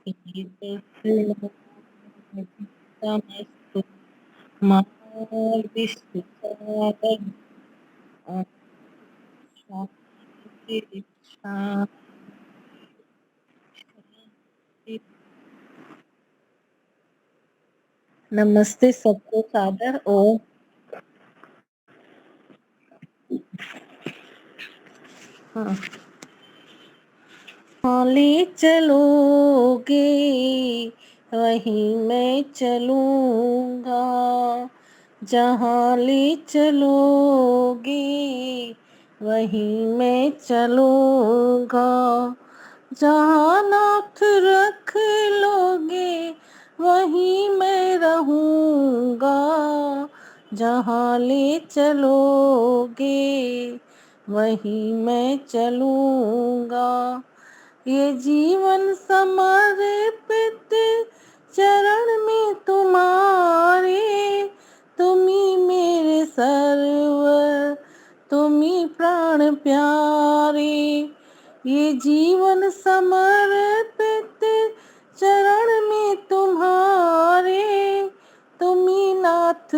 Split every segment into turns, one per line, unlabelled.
ईदृक् मा विश्वसागर शांति शांति। नमस्ते सबको सादर ओम। हाँ, हाँ ले चलोगे वहीं मैं चलूँगा, जहाँ ले चलोगे वहीं मैं चलूँगा, जहाँ नाथ रख लोगे वहीं मैं रहूँगा, जहाँ ले चलोगे वहीं मैं चलूँगा। ये जीवन समर्पित चरण में तुम्हारे, तुम्ही मेरे सर्व, तुम्ही प्राण प्यारे। ये जीवन समर्पित चरण में तुम्हारे, तुम्ही नाथ,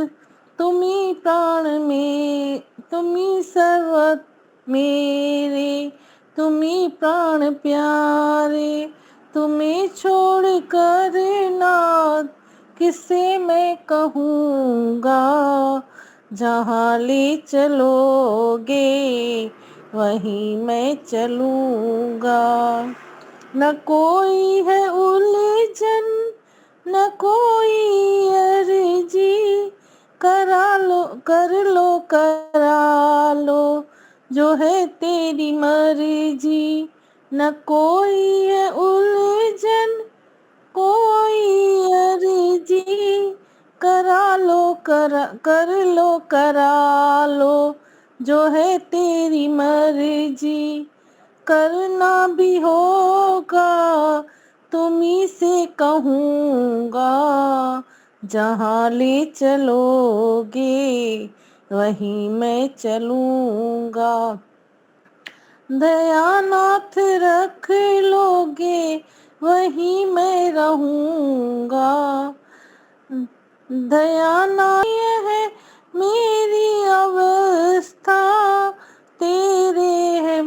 तुम्ही प्राण में, तुम्ही सर्व मेरे, तुम्ही प्राण प्यारे। तुम्हें छोड़ कर नाथ किसे मैं कहूँगा, जहाँ ले चलोगे वहीं मैं चलूँगा। न कोई है उलझन न कोई अर्जी, करा लो जो है तेरी मर्जी। न कोई है उलझन कोई अर्जी, करा लो जो है तेरी मर्जी। करना भी होगा तुम्ही से कहूँगा, जहाँ ले चलोगे वहीं मैं चलूँगा। दयानाथ रख लोगे वहीं मैं रहूँगा, दयानाथ है मेरी अवस्था, तेरे है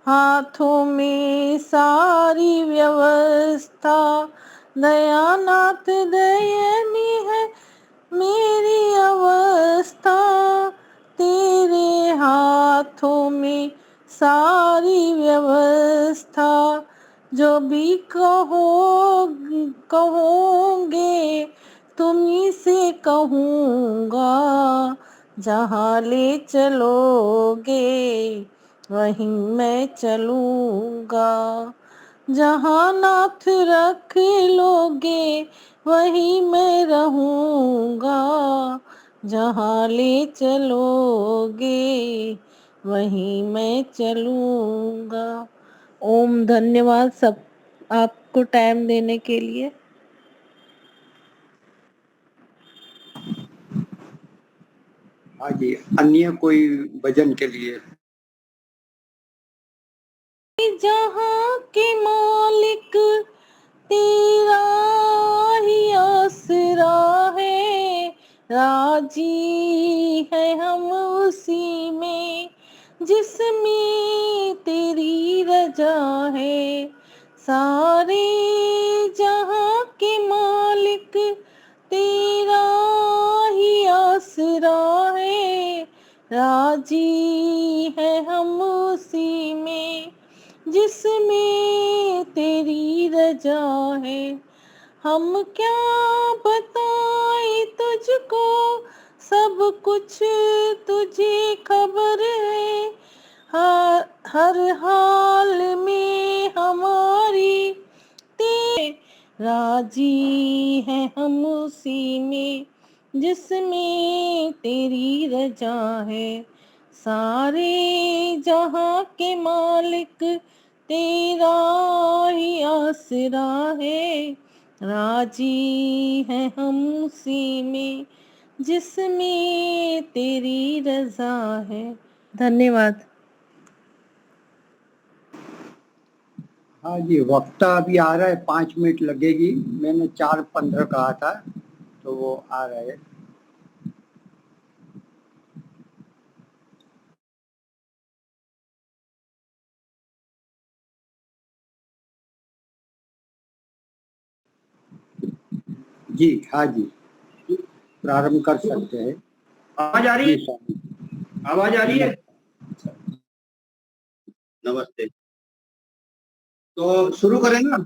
हाथों में सारी व्यवस्था। दयानाथ दयनी है मेरी अवस्था, तेरे हाथों में सारी व्यवस्था। जो भी कहोगे तुम्ही से कहूँगा, जहाँ ले चलोगे वहीं मैं चलूँगा। जहाँ नाथ रख लोगे वहीं मैं रहूँगा, जहाँ ले चलोगे वहीं मैं चलूँगा। ओम। धन्यवाद सब आपको टाइम देने के लिए।
आगे अन्य कोई भजन के लिए?
जहाँ के मालिक तेरा ही आसरा है, राजी है हम उसी में जिसमें तेरी रजा है। सारे जहाँ के मालिक तेरा ही आसरा है, राजी है हम उसी में जिसमें तेरी रजा है। हम क्या बताएं तुझको, सब कुछ तुझे खबर है। हर हाल में हमारी ते राजी है हम उसी में जिसमें तेरी रजा है। सारे जहाँ के मालिक तेरा ही आसरा है, राजी है हम उसी में जिसमें तेरी रजा है। धन्यवाद।
हाँ जी, वक्ता अभी आ रहा है, 5 मिनट लगेगी। मैंने 4:15 कहा था, तो वो आ रहा है। जी हाँ जी, प्रारंभ कर सकते हैं।
आवाज आ रही
जी
है?
स्वामी।
आवाज आ रही है? नमस्ते। तो शुरू करें ना?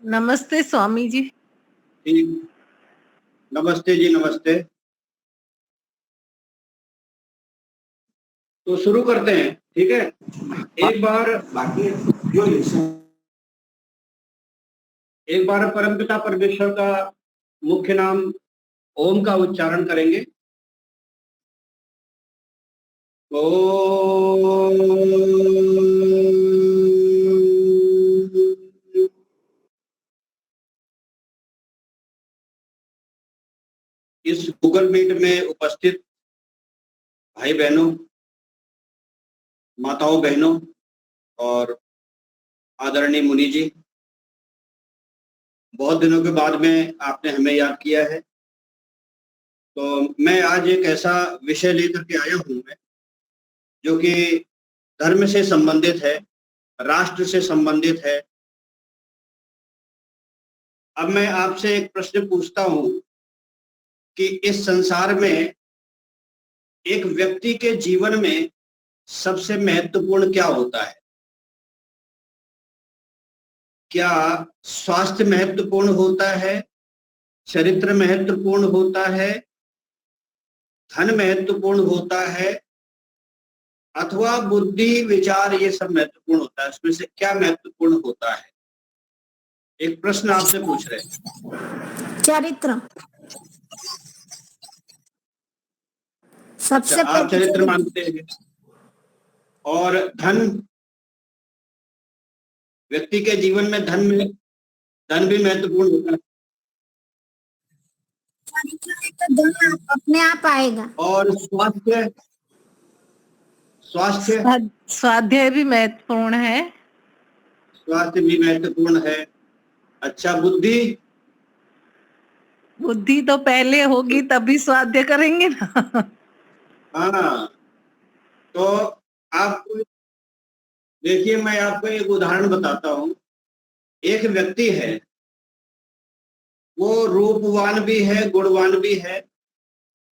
नमस्ते स्वामी जी।
ठीक, नमस्ते जी, नमस्ते। तो शुरू करते हैं, ठीक है। एक बार परमपिता परमेश्वर का मुख्य नाम ओम का उच्चारण करेंगे। इस गूगल मीट में उपस्थित भाई बहनों, माताओं बहनों और आदरणीय मुनि जी, बहुत दिनों के बाद में आपने हमें याद किया है। तो मैं आज एक ऐसा विषय लेकर के आया हूं मैं, जो कि धर्म से संबंधित है, राष्ट्र से संबंधित है। अब मैं आपसे एक प्रश्न पूछता हूं कि इस संसार में एक व्यक्ति के जीवन में सबसे महत्वपूर्ण क्या होता है? क्या स्वास्थ्य महत्वपूर्ण होता है, चरित्र महत्वपूर्ण होता है, धन महत्वपूर्ण होता है, अथवा बुद्धि विचार ये सब महत्वपूर्ण होता है? इसमें से क्या महत्वपूर्ण होता है? एक प्रश्न आपसे पूछ रहे हैं।
चरित्र सबसे
अच्छा, आप चरित्र मानते हैं। और धन, व्यक्ति के जीवन में धन भी महत्वपूर्ण होता है।
तो धन अपने आप आएगा।
और स्वास्थ्य,
स्वाध्याय भी महत्वपूर्ण है।
स्वास्थ्य भी महत्वपूर्ण है। अच्छा, बुद्धि?
बुद्धि तो पहले होगी तभी स्वाध्याय करेंगे ना।
हाँ, तो आपको देखिए, मैं आपको एक उदाहरण बताता हूँ। एक व्यक्ति है, वो रूपवान भी है, गुणवान भी है,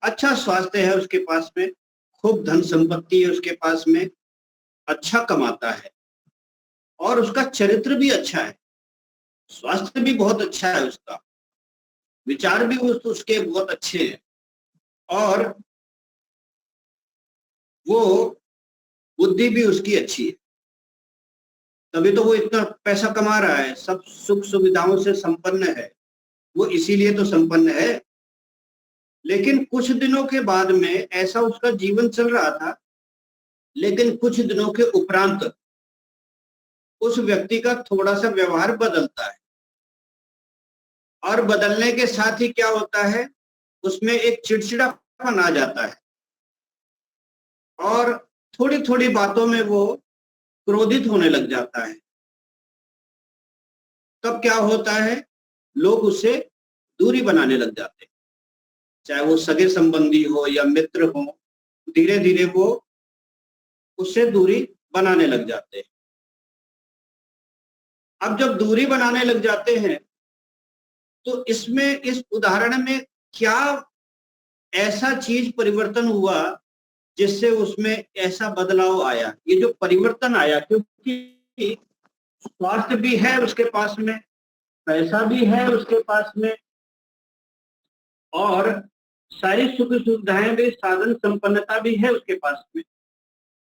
अच्छा स्वास्थ्य है उसके पास में, खूब धन संपत्ति है उसके पास में, अच्छा कमाता है और उसका चरित्र भी अच्छा है, स्वास्थ्य भी बहुत अच्छा है उसका, विचार भी उसके बहुत अच्छे हैं, और वो बुद्धि भी उसकी अच्छी है। तभी तो वो इतना पैसा कमा रहा है, सब सुख सुविधाओं से संपन्न है, वो इसीलिए तो संपन्न है। लेकिन कुछ दिनों के बाद में ऐसा उसका जीवन चल रहा था, लेकिन कुछ दिनों के उपरांत उस व्यक्ति का थोड़ा सा व्यवहार बदलता है, और बदलने के साथ ही क्या होता है, उसमें एक चिड़चिड़ापन आ जाता है, और थोड़ी थोड़ी बातों में वो क्रोधित होने लग जाता है। तब क्या होता है, लोग उससे दूरी बनाने लग जाते हैं, चाहे वो सगे संबंधी हो या मित्र हो, धीरे धीरे वो उससे दूरी बनाने लग जाते हैं। अब जब दूरी बनाने लग जाते हैं, तो इसमें, इस उदाहरण में क्या ऐसा चीज परिवर्तन हुआ जिससे उसमें ऐसा बदलाव आया? ये जो परिवर्तन आया, क्योंकि स्वास्थ्य भी है उसके पास में, पैसा भी है उसके पास में, और सारी सुख सुविधाएं भी, साधन संपन्नता भी है उसके पास में,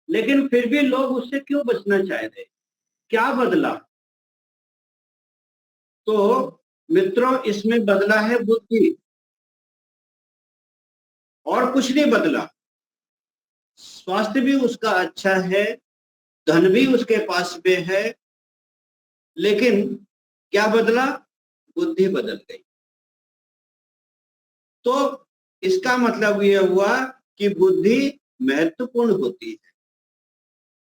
लेकिन फिर भी लोग उससे क्यों बचना चाह रहे? क्या बदला? तो मित्रों, इसमें बदला है बुद्धि, और कुछ नहीं बदला। स्वास्थ्य भी उसका अच्छा है, धन भी उसके पास में है, लेकिन क्या बदला? बुद्धि बदल गई। तो इसका मतलब यह हुआ कि बुद्धि महत्वपूर्ण होती है,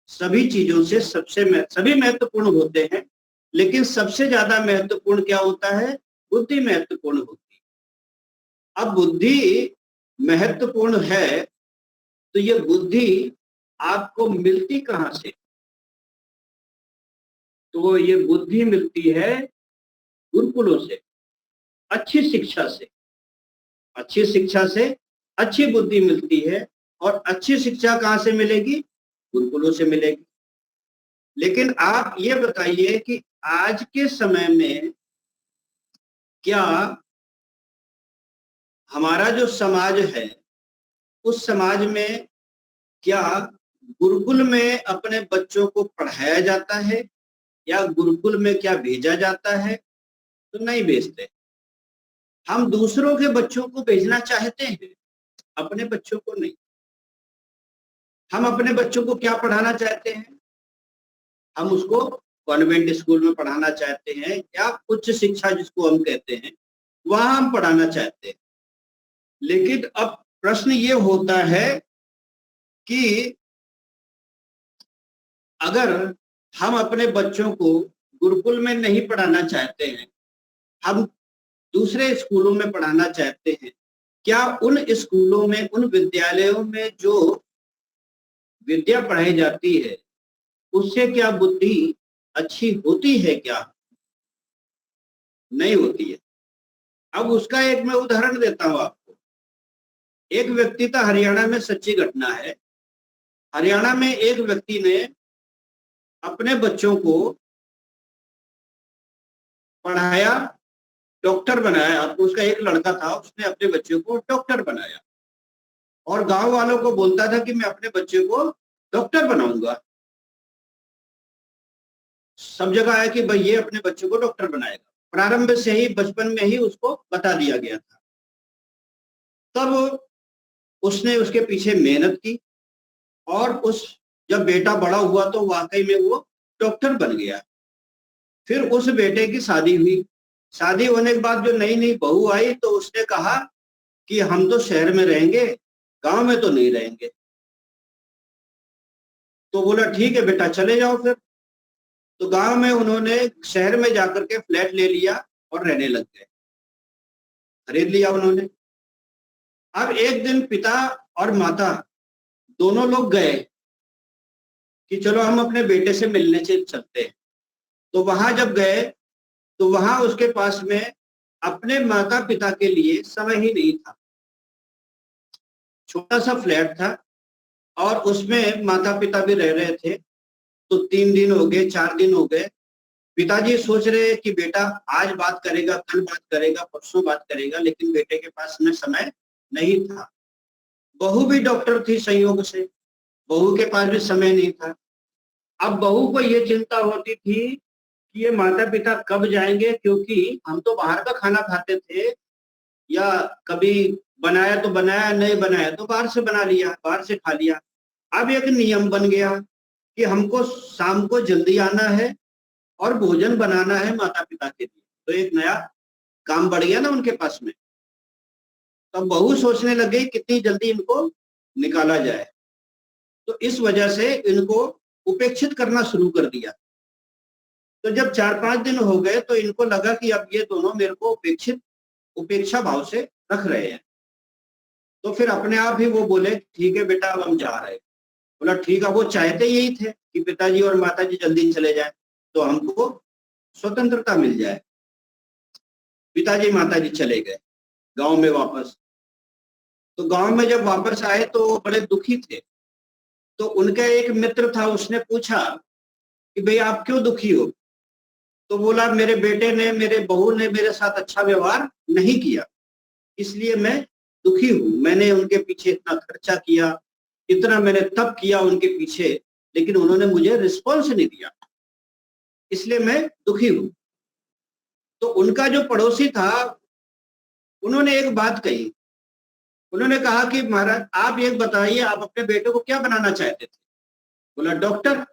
सभी चीजों से सभी महत्वपूर्ण होते हैं, लेकिन सबसे ज्यादा महत्वपूर्ण क्या होता है? बुद्धि महत्वपूर्ण होती है। अब बुद्धि महत्वपूर्ण है, तो ये बुद्धि आपको मिलती कहाँ से? तो ये बुद्धि मिलती है गुरुकुलों से, अच्छी शिक्षा से। अच्छी शिक्षा से अच्छी बुद्धि मिलती है, और अच्छी शिक्षा कहाँ से मिलेगी? गुरुकुलों से मिलेगी। लेकिन आप ये बताइए कि आज के समय में क्या हमारा जो समाज है, उस समाज में क्या गुरुकुल में अपने बच्चों को पढ़ाया जाता है, या गुरुकुल में क्या भेजा जाता है? तो नहीं भेजते। हम दूसरों के बच्चों को भेजना चाहते हैं, अपने बच्चों को नहीं। हम अपने बच्चों को क्या पढ़ाना चाहते हैं? हम उसको कॉन्वेंट स्कूल में पढ़ाना चाहते हैं, या उच्च शिक्षा जिसको हम कहते हैं, वहां हम पढ़ाना चाहते हैं। लेकिन अब प्रश्न ये होता है कि अगर हम अपने बच्चों को गुरुकुल में नहीं पढ़ाना चाहते हैं, हम दूसरे स्कूलों में पढ़ाना चाहते हैं, क्या उन स्कूलों में, उन विद्यालयों में जो विद्या पढ़ाई जाती है, उससे क्या बुद्धि अच्छी होती है? क्या नहीं होती है। अब उसका एक मैं उदाहरण देता हूं आपको। एक व्यक्ति था, हरियाणा में सच्ची घटना है। हरियाणा में एक व्यक्ति ने अपने बच्चों को पढ़ाया, डॉक्टर बनाया। उसका एक लड़का था, उसने अपने बच्चे को डॉक्टर बनाया, और गांव वालों को बोलता था कि मैं अपने बच्चे को डॉक्टर बनाऊंगा। सब जगह आया कि भाई ये अपने बच्चे को डॉक्टर बनाएगा। प्रारंभ से ही, बचपन में ही उसको बता दिया गया था। तब उसने उसके पीछे मेहनत की, और जब बेटा बड़ा हुआ तो वाकई में वो डॉक्टर बन गया। फिर उस बेटे की शादी हुई। शादी होने के बाद जो नई नई बहू आई, तो उसने कहा कि हम तो शहर में रहेंगे, गांव में तो नहीं रहेंगे। तो बोला ठीक है बेटा, चले जाओ फिर। तो गांव में उन्होंने शहर में जाकर के फ्लैट ले लिया और रहने लग गए, खरीद लिया उन्होंने। अब एक दिन पिता और माता दोनों लोग गए कि चलो हम अपने बेटे से मिलने से चलते हैं। तो वहां जब गए, तो वहां उसके पास में अपने माता पिता के लिए समय ही नहीं था। छोटा सा फ्लैट था, और उसमें माता पिता भी रह रहे थे। तो 3 दिन हो गए, 4 दिन हो गए। पिताजी सोच रहे कि बेटा आज बात करेगा, कल बात करेगा, परसों बात करेगा, लेकिन बेटे के पास में समय नहीं था। बहू भी डॉक्टर थी संयोग से, बहू के पास भी समय नहीं था। अब बहू को ये चिंता होती थी कि ये माता पिता कब जाएंगे, क्योंकि हम तो बाहर का खाना खाते थे, या कभी बनाया तो बनाया, नहीं बनाया तो बाहर से बना लिया, बाहर से खा लिया। अब एक नियम बन गया कि हमको शाम को जल्दी आना है और भोजन बनाना है माता पिता के लिए। तो एक नया काम बढ़ गया ना उनके पास में। तो बहू सोचने लग गई कितनी जल्दी इनको निकाला जाए। तो इस वजह से इनको उपेक्षित करना शुरू कर दिया। तो जब 4-5 दिन हो गए, तो इनको लगा कि अब ये दोनों मेरे को उपेक्षा भाव से रख रहे हैं। तो फिर अपने आप ही वो बोले ठीक है बेटा, अब हम जा रहे हैं। बोला ठीक है। वो चाहते यही थे कि पिताजी और माताजी जल्दी चले जाए, तो हमको स्वतंत्रता मिल जाए। पिताजी माताजी चले गए गांव में वापस। तो गांव में जब वापस आए तो बड़े दुखी थे। तो उनका एक मित्र था, उसने पूछा कि भाई आप क्यों दुखी हो? तो बोला मेरे बेटे ने, मेरे बहू ने मेरे साथ अच्छा व्यवहार नहीं किया, इसलिए मैं दुखी हूं। मैंने उनके पीछे इतना खर्चा किया, इतना मैंने तप किया उनके पीछे, लेकिन उन्होंने मुझे रिस्पॉन्स नहीं दिया, इसलिए मैं दुखी हूं। तो उनका जो पड़ोसी था, उन्होंने एक बात कही। उन्होंने कहा कि महाराज आप एक बताइए, आप अपने बेटे को क्या बनाना चाहते थे? बोला डॉक्टर।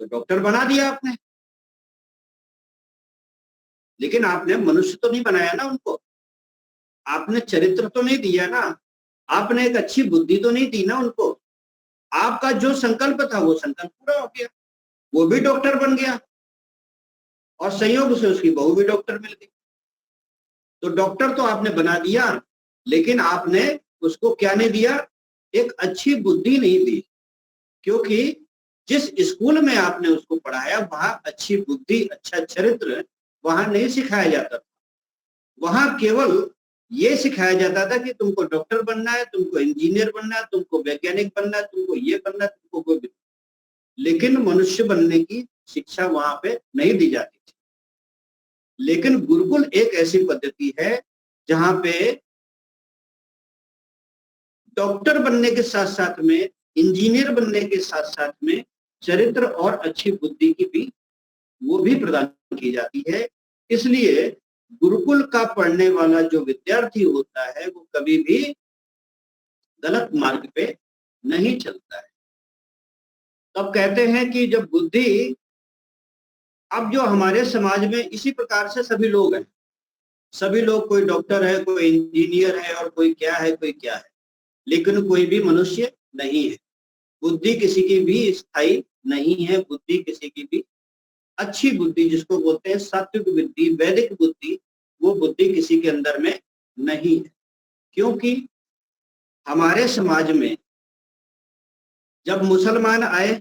तो डॉक्टर बना दिया आपने, लेकिन आपने मनुष्य तो नहीं बनाया ना उनको, आपने चरित्र तो नहीं दिया ना, आपने एक अच्छी बुद्धि तो नहीं दी ना उनको। आपका जो संकल्प था वो संकल्प पूरा हो गया, वो भी डॉक्टर बन गया और संयोग से उसकी बहू भी डॉक्टर मिल गई। तो डॉक्टर तो आपने बना दिया, लेकिन आपने उसको क्या नहीं दिया, एक अच्छी बुद्धि नहीं दी, क्योंकि जिस स्कूल में आपने उसको पढ़ाया वहां अच्छी बुद्धि, अच्छा चरित्र वहां नहीं सिखाया जाता था। वहां केवल ये सिखाया जाता था कि तुमको डॉक्टर बनना है, तुमको इंजीनियर बनना है, तुमको वैज्ञानिक बनना है, तुमको ये बनना है, तुमको वो बनना, लेकिन मनुष्य बनने की शिक्षा वहां पे नहीं दी जाती थी। लेकिन गुरुकुल एक ऐसी पद्धति है जहां पे डॉक्टर बनने के साथ साथ में, इंजीनियर बनने के साथ साथ में चरित्र और अच्छी बुद्धि की भी वो भी प्रदान की जाती है। इसलिए गुरुकुल का पढ़ने वाला जो विद्यार्थी होता है वो कभी भी गलत मार्ग पे नहीं चलता है। तब कहते हैं कि जब बुद्धि, अब जो हमारे समाज में इसी प्रकार से सभी लोग हैं, सभी लोग, कोई डॉक्टर है, कोई इंजीनियर है और कोई क्या है, कोई क्या है, लेकिन कोई भी मनुष्य नहीं है। बुद्धि किसी की भी स्थायी नहीं है, बुद्धि किसी की भी अच्छी बुद्धि जिसको बोलते हैं सात्विक बुद्धि, वैदिक बुद्धि, वो बुद्धि किसी के अंदर में नहीं है। क्योंकि हमारे समाज में जब मुसलमान आए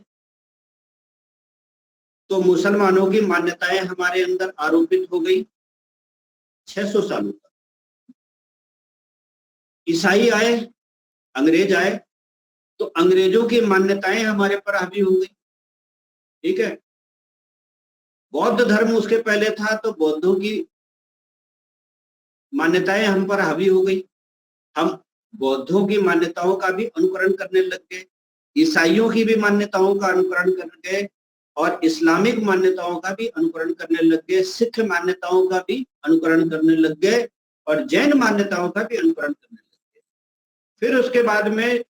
तो मुसलमानों की मान्यताएं हमारे अंदर आरोपित हो गई 600 सालों तक। ईसाई आए, अंग्रेज आए, तो अंग्रेजों की मान्यताएं हमारे पर हावी हो गई। ठीक है, बौद्ध धर्म उसके पहले था तो बौद्धों की मान्यताएं हम पर हावी हो गई। हम बौद्धों की मान्यताओं का भी अनुकरण करने लग गए, ईसाइयों की भी मान्यताओं का अनुकरण करने गए और इस्लामिक मान्यताओं का भी अनुकरण करने लग गए, सिख मान्यताओं का भी अनुकरण करने लग गए और जैन मान्यताओं का भी अनुकरण करने लग गए। फिर उसके बाद में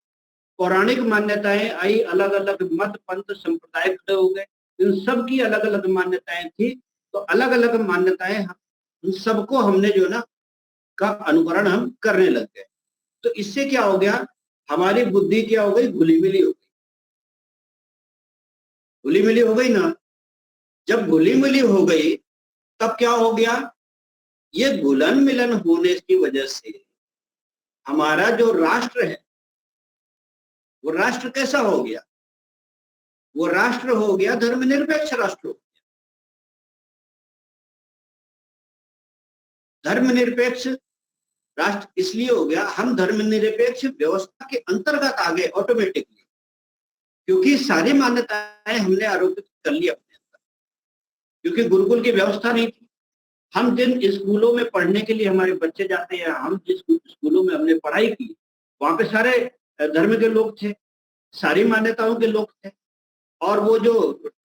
पौराणिक मान्यताएं आई, अलग अलग मत पंथ संप्रदाय खड़े हो गए, इन सब की अलग अलग मान्यताएं थी। तो अलग अलग मान्यताएं हम सबको हमने जो ना का अनुकरण हम करने लग गए। तो इससे क्या हो गया, हमारी बुद्धि क्या हो गई, घुली मिली हो गई। घुली मिली हो गई ना, जब घुली मिली हो गई तब क्या हो गया, ये घुलन मिलन होने की वजह से हमारा जो राष्ट्र है वो राष्ट्र कैसा हो गया, वो राष्ट्र हो गया धर्मनिरपेक्ष राष्ट्र हो गया। धर्मनिरपेक्ष राष्ट्र इसलिए हो गया, हम धर्मनिरपेक्ष व्यवस्था के अंतर्गत आ गए ऑटोमेटिकली, क्योंकि सारी मान्यताएं हमने आरोपित कर ली अपने अंदर, क्योंकि गुरुकुल की व्यवस्था नहीं थी। हम जिन स्कूलों में पढ़ने के लिए हमारे बच्चे जाते हैं, हम जिस स्कूलों में हमने पढ़ाई की, वहां पे सारे धर्म के लोग थे, सारी मान्यताओं के लोग थे, और वो जो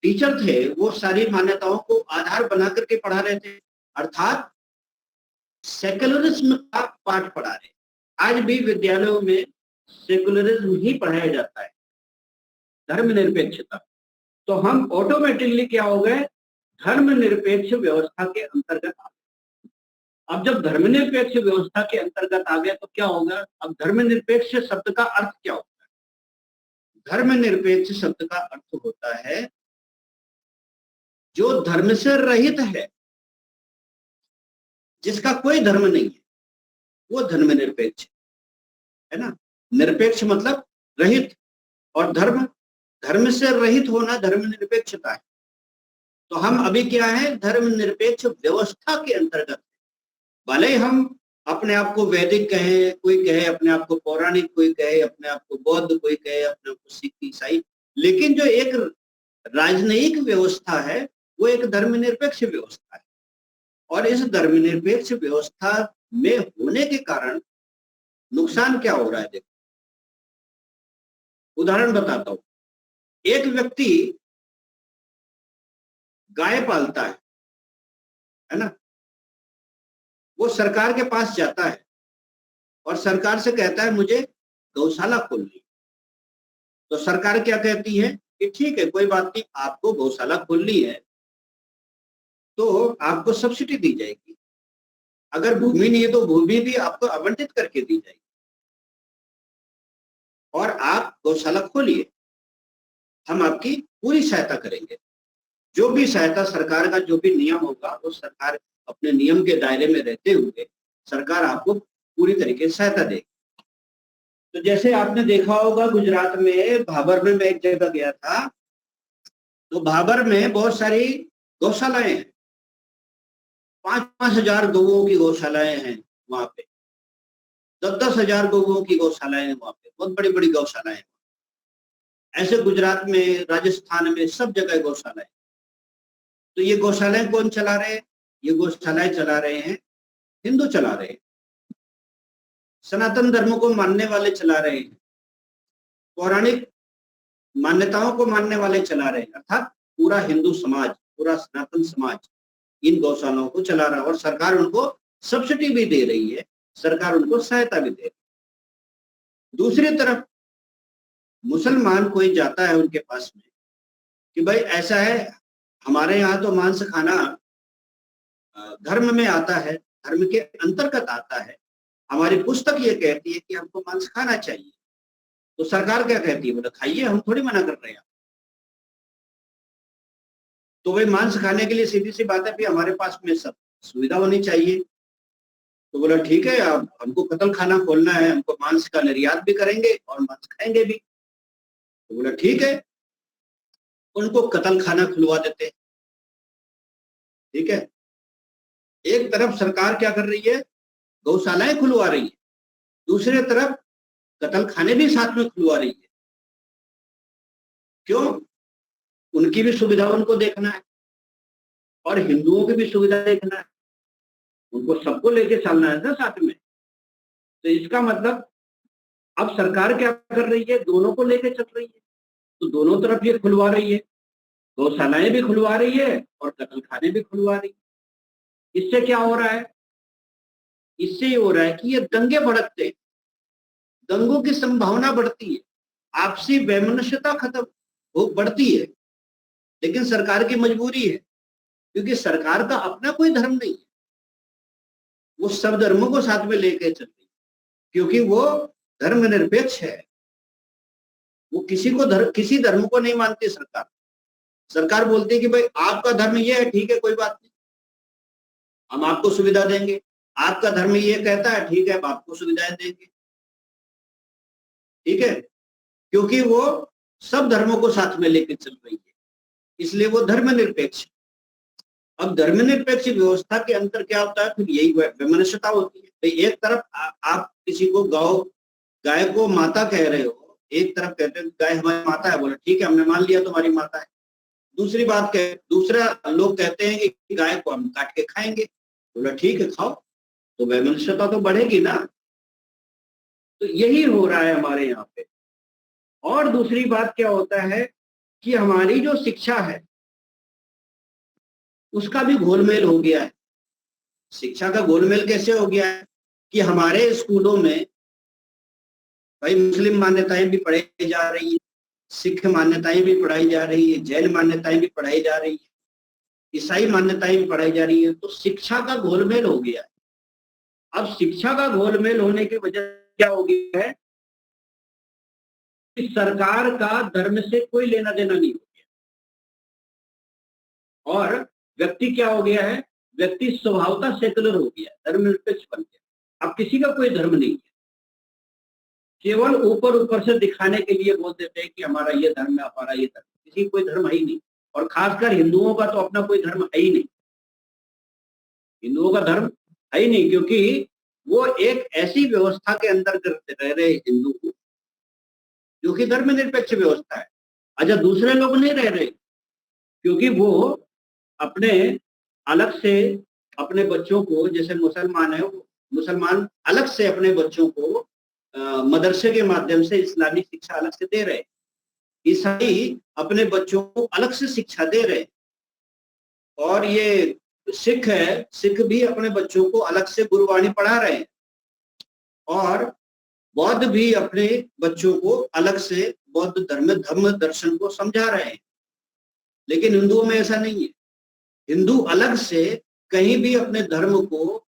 टीचर थे वो सारी मान्यताओं को आधार बना करके पढ़ा रहे थे, अर्थात सेकुलरिज्म का पाठ पढ़ा रहे। आज भी विद्यालयों में सेकुलरिज्म ही पढ़ाया जाता है, धर्मनिरपेक्षता। तो हम ऑटोमेटिकली क्या हो गए, धर्मनिरपेक्ष व्यवस्था के अंतर्गत आ गए। अब जब धर्मनिरपेक्ष व्यवस्था के अंतर्गत आ गए तो क्या होगा, अब धर्मनिरपेक्ष शब्द का अर्थ क्या होता है? धर्मनिरपेक्ष शब्द का अर्थ होता है जो धर्म से रहित है, जिसका कोई धर्म नहीं है, वो धर्मनिरपेक्ष है ना। निरपेक्ष मतलब रहित, और धर्म, धर्म से रहित होना धर्मनिरपेक्षता है। तो हम अभी क्या है, धर्मनिरपेक्ष व्यवस्था के अंतर्गत। भले ही हम अपने आप को वैदिक कहे, कोई कहे अपने आप को पौराणिक, कोई कहे अपने आप को बौद्ध, कोई कहे अपने आप को सिख ईसाई, लेकिन जो एक राजनयिक व्यवस्था है वो एक धर्मनिरपेक्ष व्यवस्था है। और इस धर्मनिरपेक्ष व्यवस्था में होने के कारण नुकसान क्या हो रहा है, देखो उदाहरण बताता हूं। एक व्यक्ति गाय पालता है ना, वो सरकार के पास जाता है और सरकार से कहता है मुझे गौशाला खोलनी। तो सरकार क्या कहती है कि ठीक है, कोई बात नहीं, आपको गौशाला खोलनी है तो आपको सब्सिडी दी जाएगी, अगर भूमि नहीं है तो भूमि भी आपको आवंटित करके दी जाएगी और आप गौशाला खोलिए। हम आपकी पूरी सहायता करेंगे। जो भी सहायता सरकार का जो भी नियम होगा वो सरकार अपने नियम के दायरे में रहते हुए सरकार आपको पूरी तरीके से सहायता देगी। तो जैसे आपने देखा होगा गुजरात में भाबर में मैं एक जगह गया था, तो भाबर में बहुत सारी गौशालाएं हैं, 5-5 हजार गौओं की गौशालाएं हैं वहां पे, 10-10 हजार गौओं की गौशालाएं हैं वहां पे, बहुत बड़ी बड़ी गौशालाएं हैं। ऐसे गुजरात में, राजस्थान में, सब जगह गौशालाएं। तो ये गौशालाएं कौन चला रहे हैं? ये गौशालाएं चला रहे हैं हिंदू चला रहे हैं, सनातन धर्म को मानने वाले चला रहे हैं, पौराणिक मान्यताओं को मानने वाले चला रहे हैं, अर्थात पूरा हिंदू समाज, पूरा सनातन समाज इन गौशालाओं को चला रहा है और सरकार उनको सब्सिडी भी दे रही है, सरकार उनको सहायता भी दे रही है। दूसरी तरफ मुसलमान कोई जाता है उनके पास में कि भाई ऐसा है, हमारे यहाँ तो मांस खाना धर्म में आता है, धर्म के अंतर्गत आता है, हमारी पुस्तक ये कहती है कि हमको मांस खाना चाहिए। तो सरकार क्या कहती है? बोले खाइए, हम थोड़ी मना कर रहे हैं। तो भाई मांस खाने के लिए सीधी सी बात है, फिर हमारे पास में सब सुविधा होनी चाहिए। तो बोला ठीक है, अब हमको कत्ल खाना खोलना है, हमको मांस का निर्यात भी करेंगे और मांस खाएंगे भी। तो बोला ठीक है, उनको कत्ल खाना खुलवा देते। ठीक है, एक तरफ सरकार क्या कर रही है? गौशालाएं खुलवा रही है, दूसरी तरफ कत्ल खाने भी साथ में खुलवा रही है। क्यों? उनकी भी सुविधा उनको देखना है और हिंदुओं की भी सुविधा देखना है, उनको सबको लेके चलना है ना साथ में। तो इसका मतलब अब सरकार क्या कर रही है? दोनों को लेके चल रही है। तो दोनों तरफ ये खुलवा रही है, गौशालाएं भी खुलवा रही है और कत्ल खाने भी खुलवा रही है। इससे क्या हो रहा है? इससे ये हो रहा है कि ये दंगे भड़कते, दंगों की संभावना बढ़ती है, आपसी वैमनस्यता खत्म हो बढ़ती है। लेकिन सरकार की मजबूरी है, क्योंकि सरकार का अपना कोई धर्म नहीं है, वो सब धर्मों को साथ में लेके चल रही है, क्योंकि वो धर्मनिरपेक्ष है। वो किसी धर्म को नहीं मानती सरकार। सरकार बोलती है कि भाई आपका धर्म ये है, ठीक है, कोई बात नहीं, हम आपको सुविधा देंगे। आपका धर्म ये कहता है, ठीक है, हम आपको सुविधाएं देंगे। ठीक है, क्योंकि वो सब धर्मों को साथ में लेकर चल रही है, इसलिए वो धर्मनिरपेक्ष। अब धर्मनिरपेक्ष व्यवस्था के अंदर क्या होता है? फिर यही वैमनस्यता होती है। तो एक तरफ आप किसी को गाय को माता कह रहे हो, एक तरफ कहते हैं गाय हमारी माता है, बोले ठीक है, हमने मान लिया तुम्हारी माता है। दूसरा लोग कहते हैं कि गाय को हम काट के खाएंगे, बोला ठीक है खाओ। तो वैमनस्यता तो बढ़ेगी ना। तो यही हो रहा है हमारे यहाँ पे। और दूसरी बात क्या होता है कि हमारी जो शिक्षा है उसका भी गोलमेल हो गया है। शिक्षा का गोलमेल कैसे हो गया है कि हमारे स्कूलों में भाई मुस्लिम मान्यताएं भी पढ़ाई जा रही है, सिख मान्यताएं भी पढ़ाई जा रही है, जैन मान्यताएं भी पढ़ाई जा रही है, ईसाई मान्यताएं भी पढ़ाई जा रही है। तो शिक्षा का घोलमेल हो गया है। अब शिक्षा का घोलमेल होने की वजह क्या हो गई है कि सरकार का धर्म से कोई लेना देना नहीं हो गया और व्यक्ति क्या हो गया है? व्यक्ति स्वभावतः सेकुलर हो गया, धर्मनिरपेक्ष बन गया। अब किसी का कोई धर्म नहीं है, केवल ऊपर ऊपर से दिखाने के लिए बोल देते हैं कि हमारा ये धर्म है, हमारा ये धर्म। किसी कोई धर्म है ही नहीं, और खासकर हिंदुओं का तो अपना कोई धर्म है ही नहीं। हिंदुओं का धर्म है ही नहीं, क्योंकि वो एक ऐसी व्यवस्था के अंदर रह रहे हिंदू को जो कि धर्मनिरपेक्ष व्यवस्था है। अच्छा, दूसरे लोग नहीं रह रहे, क्योंकि वो अपने अलग से अपने बच्चों को, जैसे मुसलमान है, मुसलमान अलग से अपने बच्चों को मदरसे के माध्यम से इस्लामी शिक्षा अलग से दे रहे, ईसाई अपने बच्चों को अलग से शिक्षा दे रहे, और ये सिख है, सिख भी अपने बच्चों को अलग से गुरबाणी पढ़ा रहे हैं, और बौद्ध भी अपने बच्चों को अलग से बौद्ध धर्म दर्शन को समझा रहे हैं। लेकिन हिंदुओं में ऐसा नहीं है। हिंदू अलग से कहीं भी अपने धर्म को,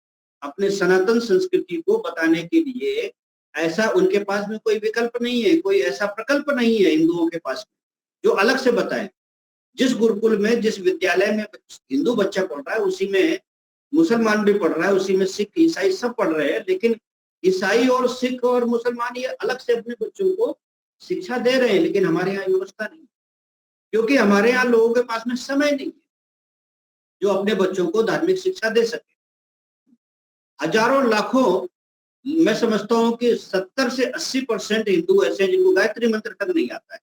अपने सनातन संस्कृति को बताने के लिए ऐसा उनके पास में कोई विकल्प नहीं है, कोई ऐसा प्रकल्प नहीं है हिंदुओं के पास में जो अलग से बताएं। जिस गुरुकुल में, जिस विद्यालय में हिंदू बच्चा पढ़ रहा है, उसी में मुसलमान भी पढ़ रहा है, उसी में सिख ईसाई सब पढ़ रहे हैं, लेकिन ईसाई और सिख और मुसलमान ये अलग से अपने बच्चों को शिक्षा दे रहे हैं, लेकिन हमारे यहाँ व्यवस्था नहीं, क्योंकि हमारे यहाँ लोगों के पास में समय नहीं है जो अपने बच्चों को धार्मिक शिक्षा दे सके। हजारों लाखों, मैं समझता हूँ कि 70 से 80% हिंदू ऐसे हैं जिनको गायत्री मंत्र तक नहीं आता है।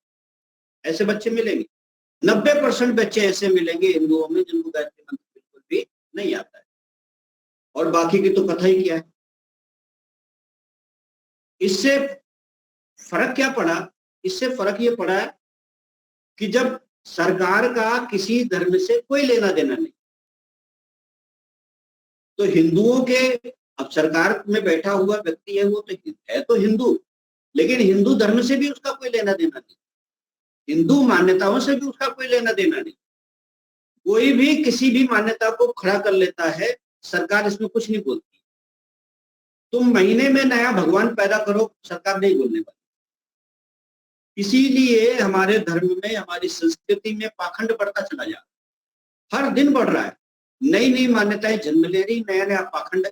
ऐसे बच्चे मिलेंगे। 90% बच्चे ऐसे मिलेंगे हिंदुओं में जिनको गायत्री मंत्र बिल्कुल भी नहीं आता है, और बाकी की तो पता ही क्या है। इससे फर्क क्या पड़ा? इससे फर्क ये पड़ा है कि जब सरकार का किसी धर्म से कोई लेना देना नहीं, तो हिंदुओं के, अब सरकार में बैठा हुआ व्यक्ति है वो तो हिंदू, लेकिन हिंदू धर्म से भी उसका कोई लेना देना नहीं, हिंदू मान्यताओं से भी उसका कोई लेना देना नहीं। कोई भी किसी भी मान्यता को खड़ा कर लेता है, सरकार इसमें कुछ नहीं बोलती। तुम महीने में नया भगवान पैदा करो, सरकार नहीं बोलने वाली। इसीलिए हमारे धर्म में, हमारी संस्कृति में पाखंड बढ़ता चला जा रहा है, हर दिन बढ़ रहा है। नई नई मान्यताएं जन्म ले रही, नया नया पाखंड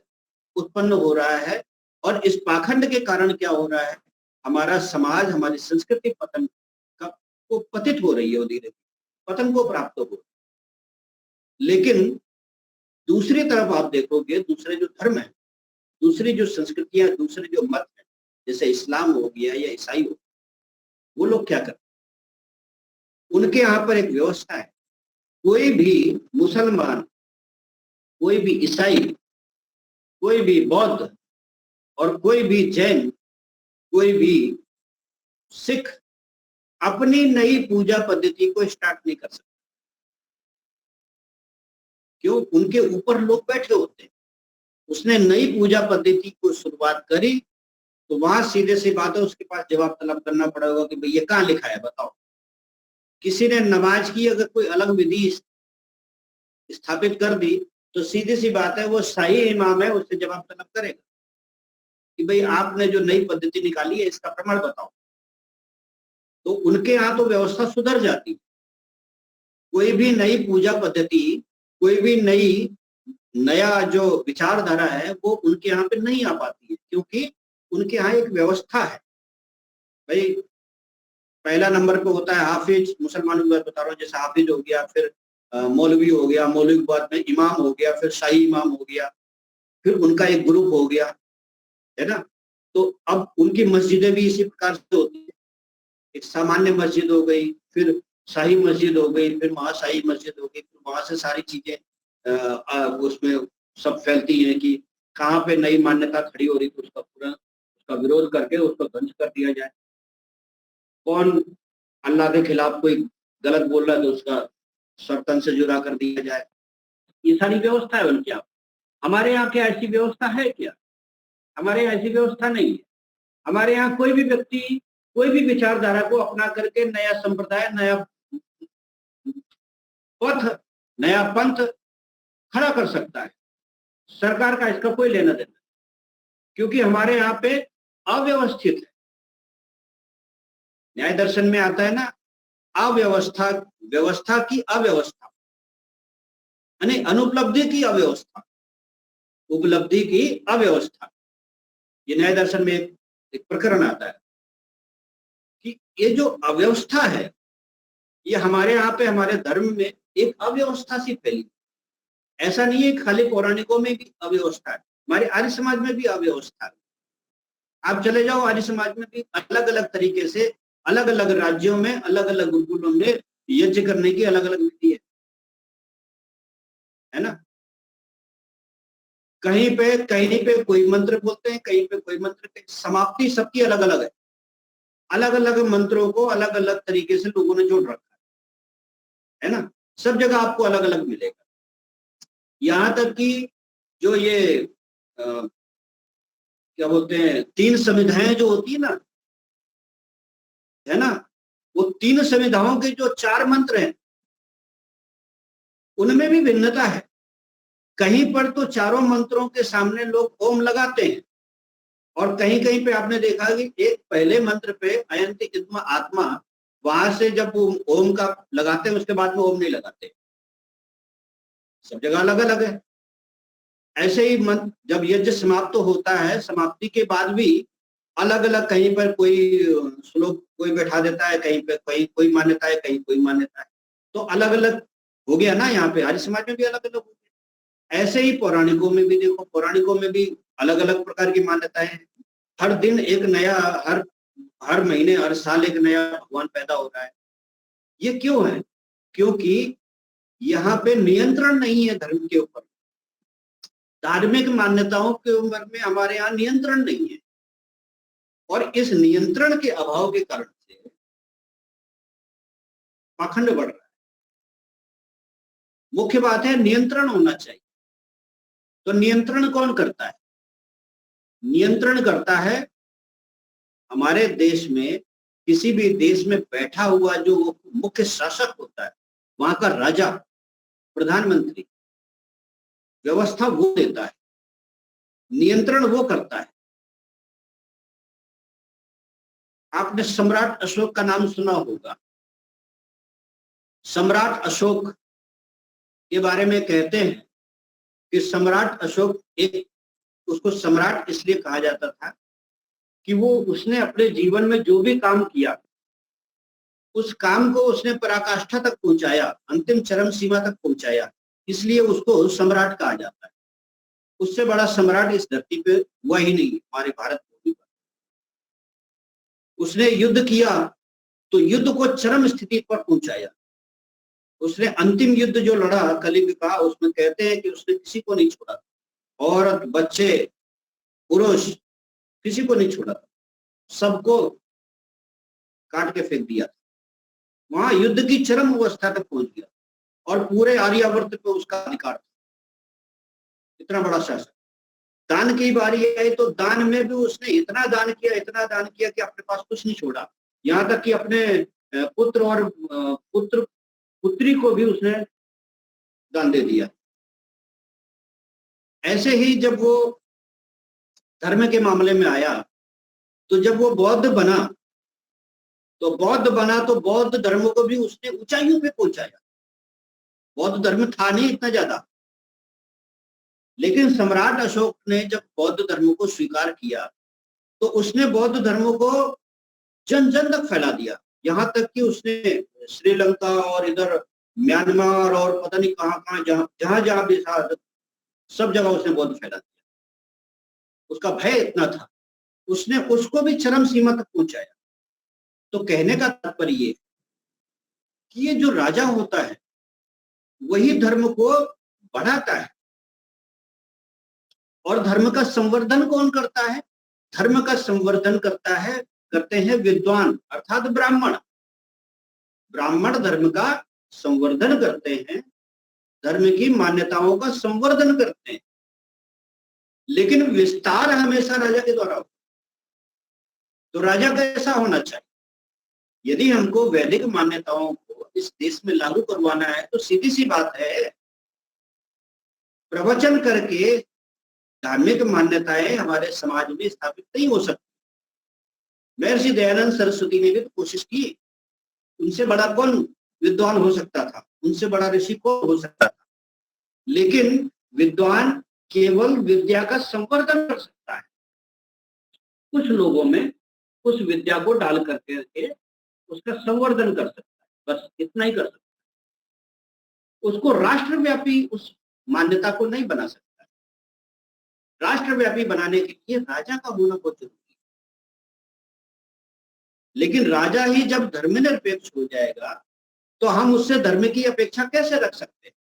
उत्पन्न हो रहा है, और इस पाखंड के कारण क्या हो रहा है, हमारा समाज, हमारी संस्कृति पतन को पतित हो रही है, धीरे पतन को प्राप्त हो। लेकिन दूसरी तरफ आप देखोगे, दूसरे जो धर्म है, दूसरी जो संस्कृतियां, दूसरे जो मत है, जैसे इस्लाम हो गया या ईसाई हो, वो लोग क्या करते हैं? उनके यहाँ पर एक व्यवस्था है, कोई भी मुसलमान, कोई भी ईसाई, कोई भी बौद्ध और कोई भी जैन, कोई भी सिख अपनी नई पूजा पद्धति को स्टार्ट नहीं कर सकता। क्यों? उनके ऊपर लोग बैठे होते हैं। उसने नई पूजा पद्धति को शुरुआत करी तो वहां सीधे सी बात है, उसके पास जवाब तलब करना पड़ेगा कि भाई ये कहाँ लिखा है, बताओ। किसी ने नमाज की अगर कोई अलग विधि स्थापित कर दी तो सीधी सी बात है, वो शाही इमाम है, उससे जवाब तलब करेगा कि भाई आपने जो नई पद्धति निकाली है इसका प्रमाण बताओ। तो उनके यहाँ तो व्यवस्था सुधर जाती है। कोई भी नई पूजा पद्धति, कोई भी नया जो विचारधारा है वो उनके यहाँ पे नहीं आ पाती है, क्योंकि उनके यहाँ एक व्यवस्था है। भाई पहला नंबर पे होता है हाफिज, मुसलमानों की बात बता रहा हूँ, जैसे हाफिज हो गया, फिर मौलवी हो गया, मौलवी के बाद में इमाम हो गया, फिर शाही इमाम हो गया, फिर उनका एक ग्रुप हो गया, है ना। तो अब उनकी मस्जिदें भी इसी प्रकार से होती है, एक सामान्य मस्जिद हो गई, फिर शाही मस्जिद हो गई, फिर महाशाही मस्जिद हो गई, फिर वहां से सारी चीजें उसमें सब फैलती हैं कि कहाँ पे नई मान्यता खड़ी हो रही तो उसका विरोध करके उसको ध्वंस कर दिया जाए। कौन अल्लाह के खिलाफ कोई गलत बोल रहा है तो उसका सर्तन से जुड़ा कर दिया जाए। ये सारी व्यवस्था है उनके यहाँ। हमारे यहाँ क्या ऐसी व्यवस्था है क्या? हमारे यहाँ ऐसी व्यवस्था नहीं है। हमारे यहाँ कोई भी व्यक्ति कोई भी विचारधारा को अपना करके नया संप्रदाय, नया पथ, नया पंथ खड़ा कर सकता है। सरकार का इसका कोई लेना देना, क्योंकि हमारे यहाँ पे अव्यवस्थित है। न्याय दर्शन में आता है ना, अव्यवस्था, व्यवस्था की अव्यवस्था, यानी अनुपलब्धि की अव्यवस्था, उपलब्धि की अव्यवस्था। ये न्याय दर्शन में एक प्रकरण आता है कि ये जो अव्यवस्था है, ये हमारे यहाँ पे, हमारे धर्म में एक अव्यवस्था सी फैली। ऐसा नहीं है खाली पौराणिकों में भी अव्यवस्था है, हमारे आर्य समाज में भी अव्यवस्था है। आप चले जाओ, आर्य समाज में भी अलग अलग तरीके से, अलग अलग राज्यों में, अलग अलग गुरुकुलों में यज्ञ करने की अलग अलग विधि है ना। कहीं पे कोई मंत्र बोलते हैं, कहीं पे कोई मंत्र, समाप्ति सबकी अलग अलग है। अलग अलग मंत्रों को अलग अलग तरीके से लोगों ने जोड़ रखा है ना। सब जगह आपको अलग अलग मिलेगा। यहाँ तक कि जो ये क्या बोलते हैं, 3 संविधाएं जो होती है ना, है ना, वो 3 संविधाओं के जो 4 मंत्र हैं उनमें भी भिन्नता है। कहीं पर तो चारों मंत्रों के सामने लोग ओम लगाते हैं, और कहीं कहीं पे आपने देखा कि एक पहले मंत्र पे अयंति इद्म आत्मा, वहां से जब वो ओम का लगाते हैं उसके बाद में ओम नहीं लगाते, सब जगह अलग अलग है। ऐसे ही मन जब यज्ञ समाप्त तो होता है, समाप्ति के बाद भी अलग अलग, कहीं पर कोई श्लोक कोई बैठा देता है, कहीं पे कोई मान्यता है, कहीं कोई मान्यता है, तो अलग अलग हो गया ना। यहाँ पे आर्य समाज में भी अलग अलग हो गया। ऐसे ही पौराणिकों में भी देखो, पौराणिकों में भी अलग अलग प्रकार की मान्यताएं हैं। हर दिन एक नया, हर हर महीने हर साल एक नया भगवान पैदा हो रहा है। ये क्यों है? क्योंकि यहाँ पे नियंत्रण नहीं है धर्म के ऊपर। धार्मिक मान्यताओं के ऊपर में हमारे यहाँ नियंत्रण नहीं है, और इस नियंत्रण के अभाव के कारण से पाखंड बढ़ रहा है। मुख्य बात है नियंत्रण होना चाहिए। तो नियंत्रण कौन करता है? नियंत्रण करता है हमारे देश में, किसी भी देश में बैठा हुआ जो मुख्य शासक होता है, वहां का राजा, प्रधानमंत्री, व्यवस्था वो देता है, नियंत्रण वो करता है। आपने सम्राट अशोक का नाम सुना होगा। सम्राट अशोक के बारे में कहते हैं कि सम्राट अशोक उसको सम्राट इसलिए कहा जाता था कि वो उसने अपने जीवन में जो भी काम किया उस काम को उसने पराकाष्ठा तक पहुंचाया, अंतिम चरम सीमा तक पहुंचाया, इसलिए उसको सम्राट कहा जाता है। उससे बड़ा सम्राट इस धरती पे हुआ ही नहीं हमारे भारत में। उसने युद्ध किया तो युद्ध को चरम स्थिति पर पहुंचाया। उसने अंतिम युद्ध जो लड़ा कलयुग का, उसमें कहते हैं कि उसने किसी को नहीं छोड़ा, औरत, बच्चे, पुरुष, किसी को नहीं छोड़ा, सबको काट के फेंक दिया। वहां युद्ध की चरम अवस्था तक पहुंच गया और पूरे आर्यावर्त पे उसका अधिकार था। इतना बड़ा शासक। दान की बारी आई तो दान में भी उसने इतना दान किया कि अपने पास कुछ नहीं छोड़ा। यहाँ तक कि अपने पुत्र और पुत्री को भी उसने दान दे दिया। ऐसे ही जब वो धर्म के मामले में आया, तो जब वो बौद्ध बना तो बौद्ध धर्म को भी उसने ऊंचाइयों पे पहुंचाया। बौद्ध धर्म था नहीं इतना ज्यादा, लेकिन सम्राट अशोक ने जब बौद्ध धर्म को स्वीकार किया तो उसने बौद्ध धर्म को जन जन तक फैला दिया। यहाँ तक कि उसने श्रीलंका और इधर म्यांमार और पता नहीं कहाँ जहां भी था, सब जगह उसने बौद्ध फैला दिया। उसका भय इतना था, उसने उसको भी चरम सीमा तक पहुंचाया। तो कहने का तात्पर्य ये कि ये जो राजा होता है वही धर्म को बढ़ाता है। और धर्म का संवर्धन कौन करता है? धर्म का संवर्धन करते हैं विद्वान, अर्थात ब्राह्मण। ब्राह्मण धर्म का संवर्धन करते हैं, धर्म की मान्यताओं का संवर्धन करते हैं। लेकिन विस्तार हमेशा राजा के द्वारा होता है। तो राजा कैसा होना चाहिए? यदि हमको वैदिक मान्यताओं को इस देश में लागू करवाना है तो सीधी सी बात है, प्रवचन करके धार्मिक मान्यताएं हमारे समाज में स्थापित नहीं हो सकती। महर्षि दयानंद सरस्वती ने भी तो कोशिश की। उनसे बड़ा कौन विद्वान हो सकता था? उनसे बड़ा ऋषि कौन हो सकता था? लेकिन विद्वान केवल विद्या का संवर्धन कर सकता है। कुछ लोगों में उस विद्या को डाल करके उसका संवर्धन कर सकता है, बस इतना ही कर सकता है। उसको राष्ट्रव्यापी उस मान्यता को नहीं बना सकता। राष्ट्रव्यापी बनाने के लिए राजा का होना बहुत जरूरी है। लेकिन राजा ही जब धर्मनिरपेक्ष हो जाएगा तो हम उससे धर्म की अपेक्षा कैसे रख सकते हैं?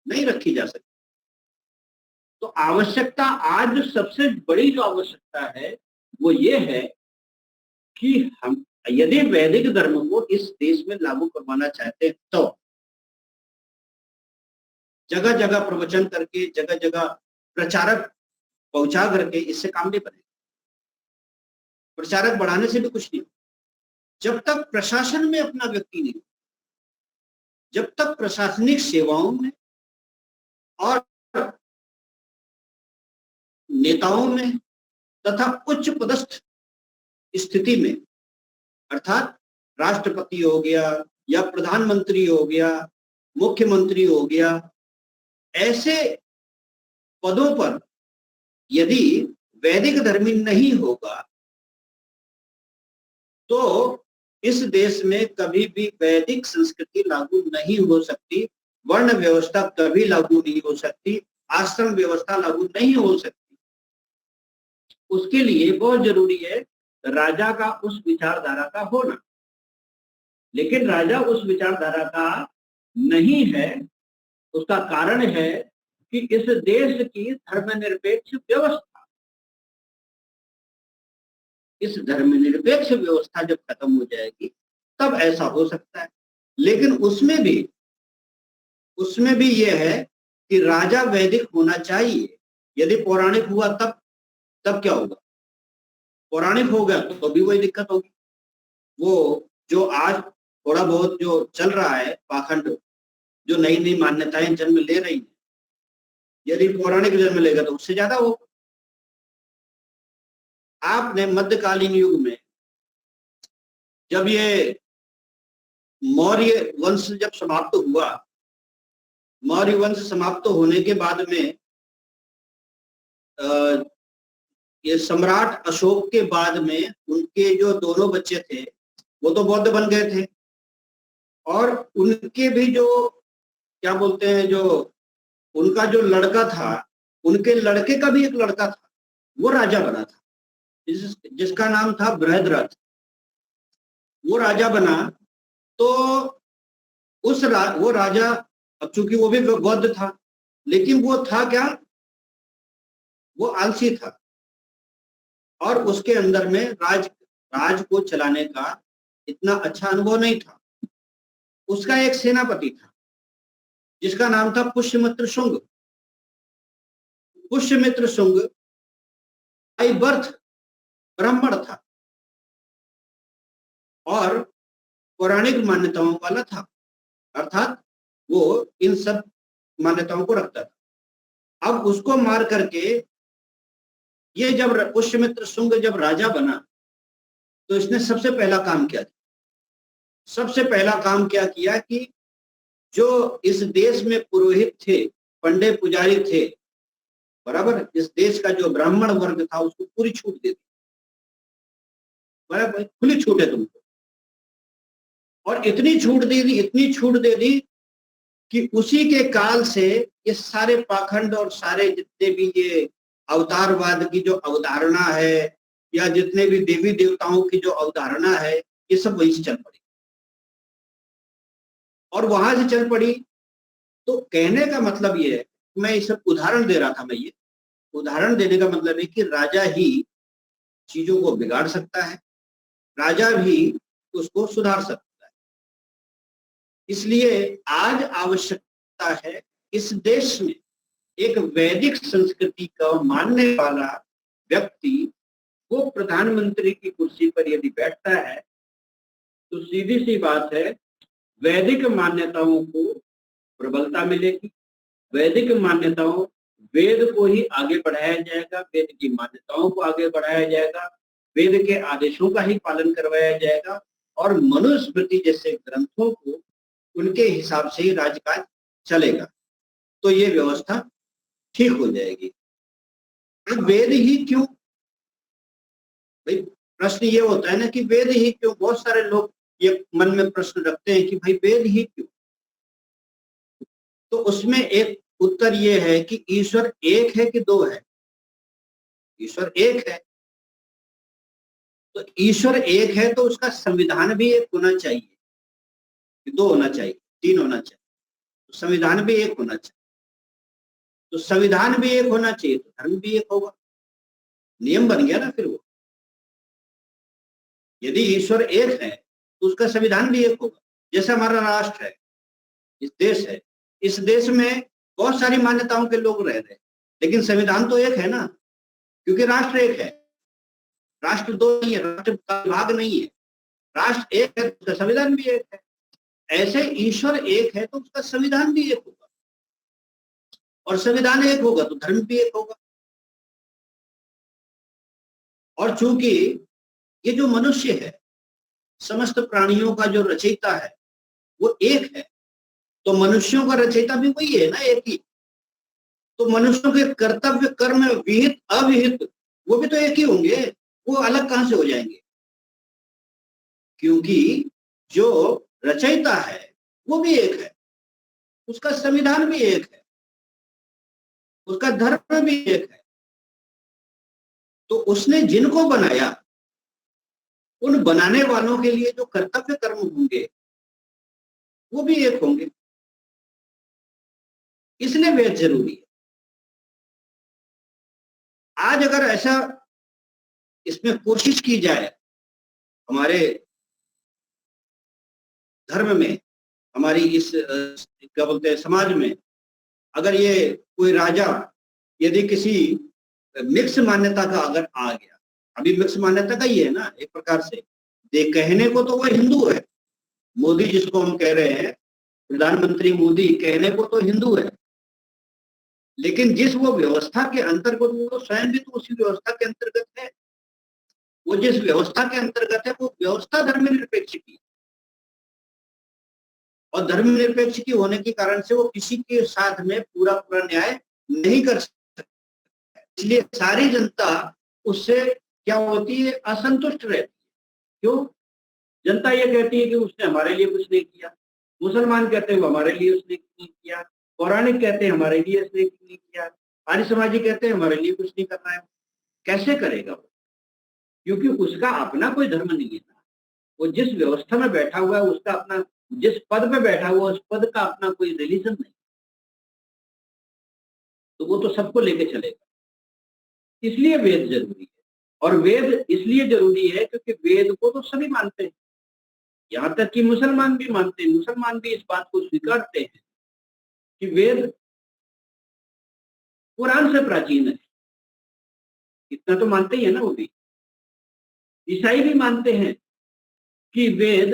नहीं रखी जा सकती। तो आवश्यकता, आज सबसे बड़ी जो आवश्यकता है वो ये है कि हम यदि वैदिक धर्म को इस देश में लागू करवाना चाहते हैं तो जगह जगह प्रवचन करके, जगह जगह प्रचारक पहुंचा करके इससे काम नहीं बनेगा। प्रचारक बढ़ाने से भी कुछ नहीं। जब तक प्रशासन में अपना व्यक्ति नहीं, जब तक प्रशासनिक सेवाओं में और नेताओं में तथा उच्च पदस्थ स्थिति में अर्थात राष्ट्रपति हो गया या प्रधानमंत्री हो गया, मुख्यमंत्री हो गया, ऐसे पदों पर यदि वैदिक धर्मी नहीं होगा तो इस देश में कभी भी वैदिक संस्कृति लागू नहीं हो सकती, वर्ण व्यवस्था कभी लागू नहीं हो सकती, आश्रम व्यवस्था लागू नहीं हो सकती। उसके लिए बहुत जरूरी है राजा का उस विचारधारा का होना, लेकिन राजा उस विचारधारा का नहीं है। उसका कारण है कि इस देश की धर्मनिरपेक्ष व्यवस्था, इस धर्मनिरपेक्ष व्यवस्था जब खत्म हो जाएगी तब ऐसा हो सकता है। लेकिन उसमें भी यह है कि राजा वैदिक होना चाहिए। यदि पौराणिक हुआ तब क्या होगा? पौराणिक हो गया तो भी वही दिक्कत होगी। वो जो आज थोड़ा बहुत जो चल रहा है पाखंड, जो नई नई मान्यताएं जन्म ले रही हैं, यदि पौराणिक जन्म लेगा तो उससे ज्यादा होगा। आपने मध्यकालीन युग में जब ये मौर्य वंश जब समाप्त हुआ, मौर्य वंश समाप्त होने के बाद में ये सम्राट अशोक के बाद में उनके जो दोनों बच्चे थे वो तो बौद्ध बन गए थे, और उनके भी जो क्या बोलते हैं, जो उनका जो लड़का था, उनके लड़के का भी एक लड़का था, वो राजा बना था, जिसका नाम था बृहद्रथ। वो राजा बना तो वो राजा, अब चूंकि वो भी बौद्ध था, लेकिन वो था क्या, वो आलसी था, और उसके अंदर में राज को चलाने का इतना अच्छा अनुभव नहीं था। उसका एक सेनापति था जिसका नाम था पुष्यमित्र शुंग। पुष्यमित्र शुंग बाय बर्थ ब्राह्मण था और पौराणिक मान्यताओं वाला था, अर्थात वो इन सब मान्यताओं को रखता था। अब उसको मार करके ये जब पुष्यमित्र शुंग जब राजा बना तो इसने सबसे पहला काम क्या किया? सबसे पहला काम क्या किया कि जो इस देश में पुरोहित थे, पंडे पुजारी थे, बराबर, इस देश का जो ब्राह्मण वर्ग था उसको पूरी छूट दे दी, बराबर, खुली छूट है तुमको। और इतनी छूट दे दी कि उसी के काल से ये सारे पाखंड और सारे जितने भी ये अवतारवाद की जो अवधारणा है या जितने भी देवी देवताओं की जो अवधारणा है, ये सब वहीं से चल पड़ी और वहां से चल पड़ी। तो कहने का मतलब ये है, मैं ये सब उदाहरण दे रहा था, मैं ये उदाहरण देने का मतलब है कि राजा ही चीजों को बिगाड़ सकता है, राजा भी उसको सुधार सकता है। इसलिए आज आवश्यकता है इस देश में एक वैदिक संस्कृति का मानने वाला व्यक्ति वो प्रधानमंत्री की कुर्सी पर यदि बैठता है तो सीधी सी बात है, वैदिक मान्यताओं को प्रबलता मिलेगी, वैदिक मान्यताओं, वेद को ही आगे बढ़ाया जाएगा, वेद की मान्यताओं को आगे बढ़ाया जाएगा, वेद के आदेशों का ही पालन करवाया जाएगा और मनुस्मृति जैसे ग्रंथों को उनके हिसाब से ही राजकाज चलेगा, तो ये व्यवस्था ठीक हो जाएगी। अब वेद ही क्यों, भाई प्रश्न ये होता है ना कि वेद ही क्यों, बहुत सारे लोग ये मन में प्रश्न रखते हैं कि भाई वेद ही क्यों। तो उसमें एक उत्तर ये है कि ईश्वर एक है कि दो है? ईश्वर एक है। तो ईश्वर एक है तो उसका संविधान भी एक होना चाहिए, दो होना चाहिए, तीन होना चाहिए, तो संविधान भी एक होना चाहिए। तो संविधान भी एक होना चाहिए तो धर्म भी एक होगा, नियम बन गया ना फिर वो। यदि ईश्वर एक है तो उसका संविधान भी एक होगा। जैसे हमारा राष्ट्र है, इस देश है, इस देश में बहुत सारी मान्यताओं के लोग रह रहे हैं, लेकिन संविधान तो एक है ना, क्योंकि राष्ट्र एक है। राष्ट्र दो नहीं है, राष्ट्र का विभाग नहीं है, राष्ट्र एक है तो उसका संविधान भी एक है। ऐसे ईश्वर एक है तो उसका संविधान भी एक होगा, और संविधान एक होगा तो धर्म भी एक होगा। और चूंकि ये जो मनुष्य है समस्त प्राणियों का जो रचयिता है वो एक है, तो मनुष्यों का रचयिता भी वही है ना, एक ही। तो मनुष्यों के कर्तव्य कर्म विहित अविहित वो भी तो एक ही होंगे, वो अलग कहां से हो जाएंगे? क्योंकि जो रचयिता है वो भी एक है, उसका संविधान भी एक है, उसका धर्म भी एक है। तो उसने जिनको बनाया उन बनाने वालों के लिए जो कर्तव्य कर्म होंगे वो भी एक होंगे, इसलिए वेद जरूरी है। आज अगर ऐसा इसमें कोशिश की जाए हमारे धर्म में, हमारी इस क्या बोलते हैं समाज में, अगर ये कोई राजा यदि किसी मिक्स मान्यता का अगर आ गया, अभी मिक्स मान्यता का ही है ना एक प्रकार से, देख कहने को तो वो हिंदू है, मोदी जिसको हम कह रहे हैं, प्रधानमंत्री मोदी कहने को तो हिंदू है, लेकिन जिस वो व्यवस्था के अंतर्गत, वो स्वयं भी तो उसी व्यवस्था के अंतर्गत है। वो जिस व्यवस्था के अंतर्गत है वो व्यवस्था धर्मनिरपेक्ष की, और धर्मनिरपेक्ष की होने के कारण से वो किसी के साथ में पूरा पूरा न्याय नहीं कर सकता, इसलिए सारी जनता उससे क्या होती है, असंतुष्ट रहती है। क्यों? जनता ये कहती है कि उसने हमारे लिए कुछ नहीं किया, मुसलमान कहते हैं वो हमारे लिए उसने नहीं किया, पौराणिक कहते हैं हमारे लिए उसने नहीं किया, आर्य समाजी कहते हैं हमारे लिए कुछ नहीं करना है। कैसे करेगा वो? क्योंकि उसका अपना कोई धर्म नहीं है ना, वो जिस व्यवस्था में बैठा हुआ है उसका अपना, जिस पद में बैठा हुआ उस पद का अपना कोई रिलीजन नहीं, तो वो तो सबको लेके चलेगा। इसलिए वेद जरूरी है, और वेद इसलिए जरूरी है क्योंकि वेद को तो सभी मानते हैं, यहाँ तक कि मुसलमान भी मानते हैं, मुसलमान भी इस बात को स्वीकारते हैं कि वेद कुरान से प्राचीन है, इतना तो मानते ही है ना वो भी। ईसाई भी मानते हैं कि वेद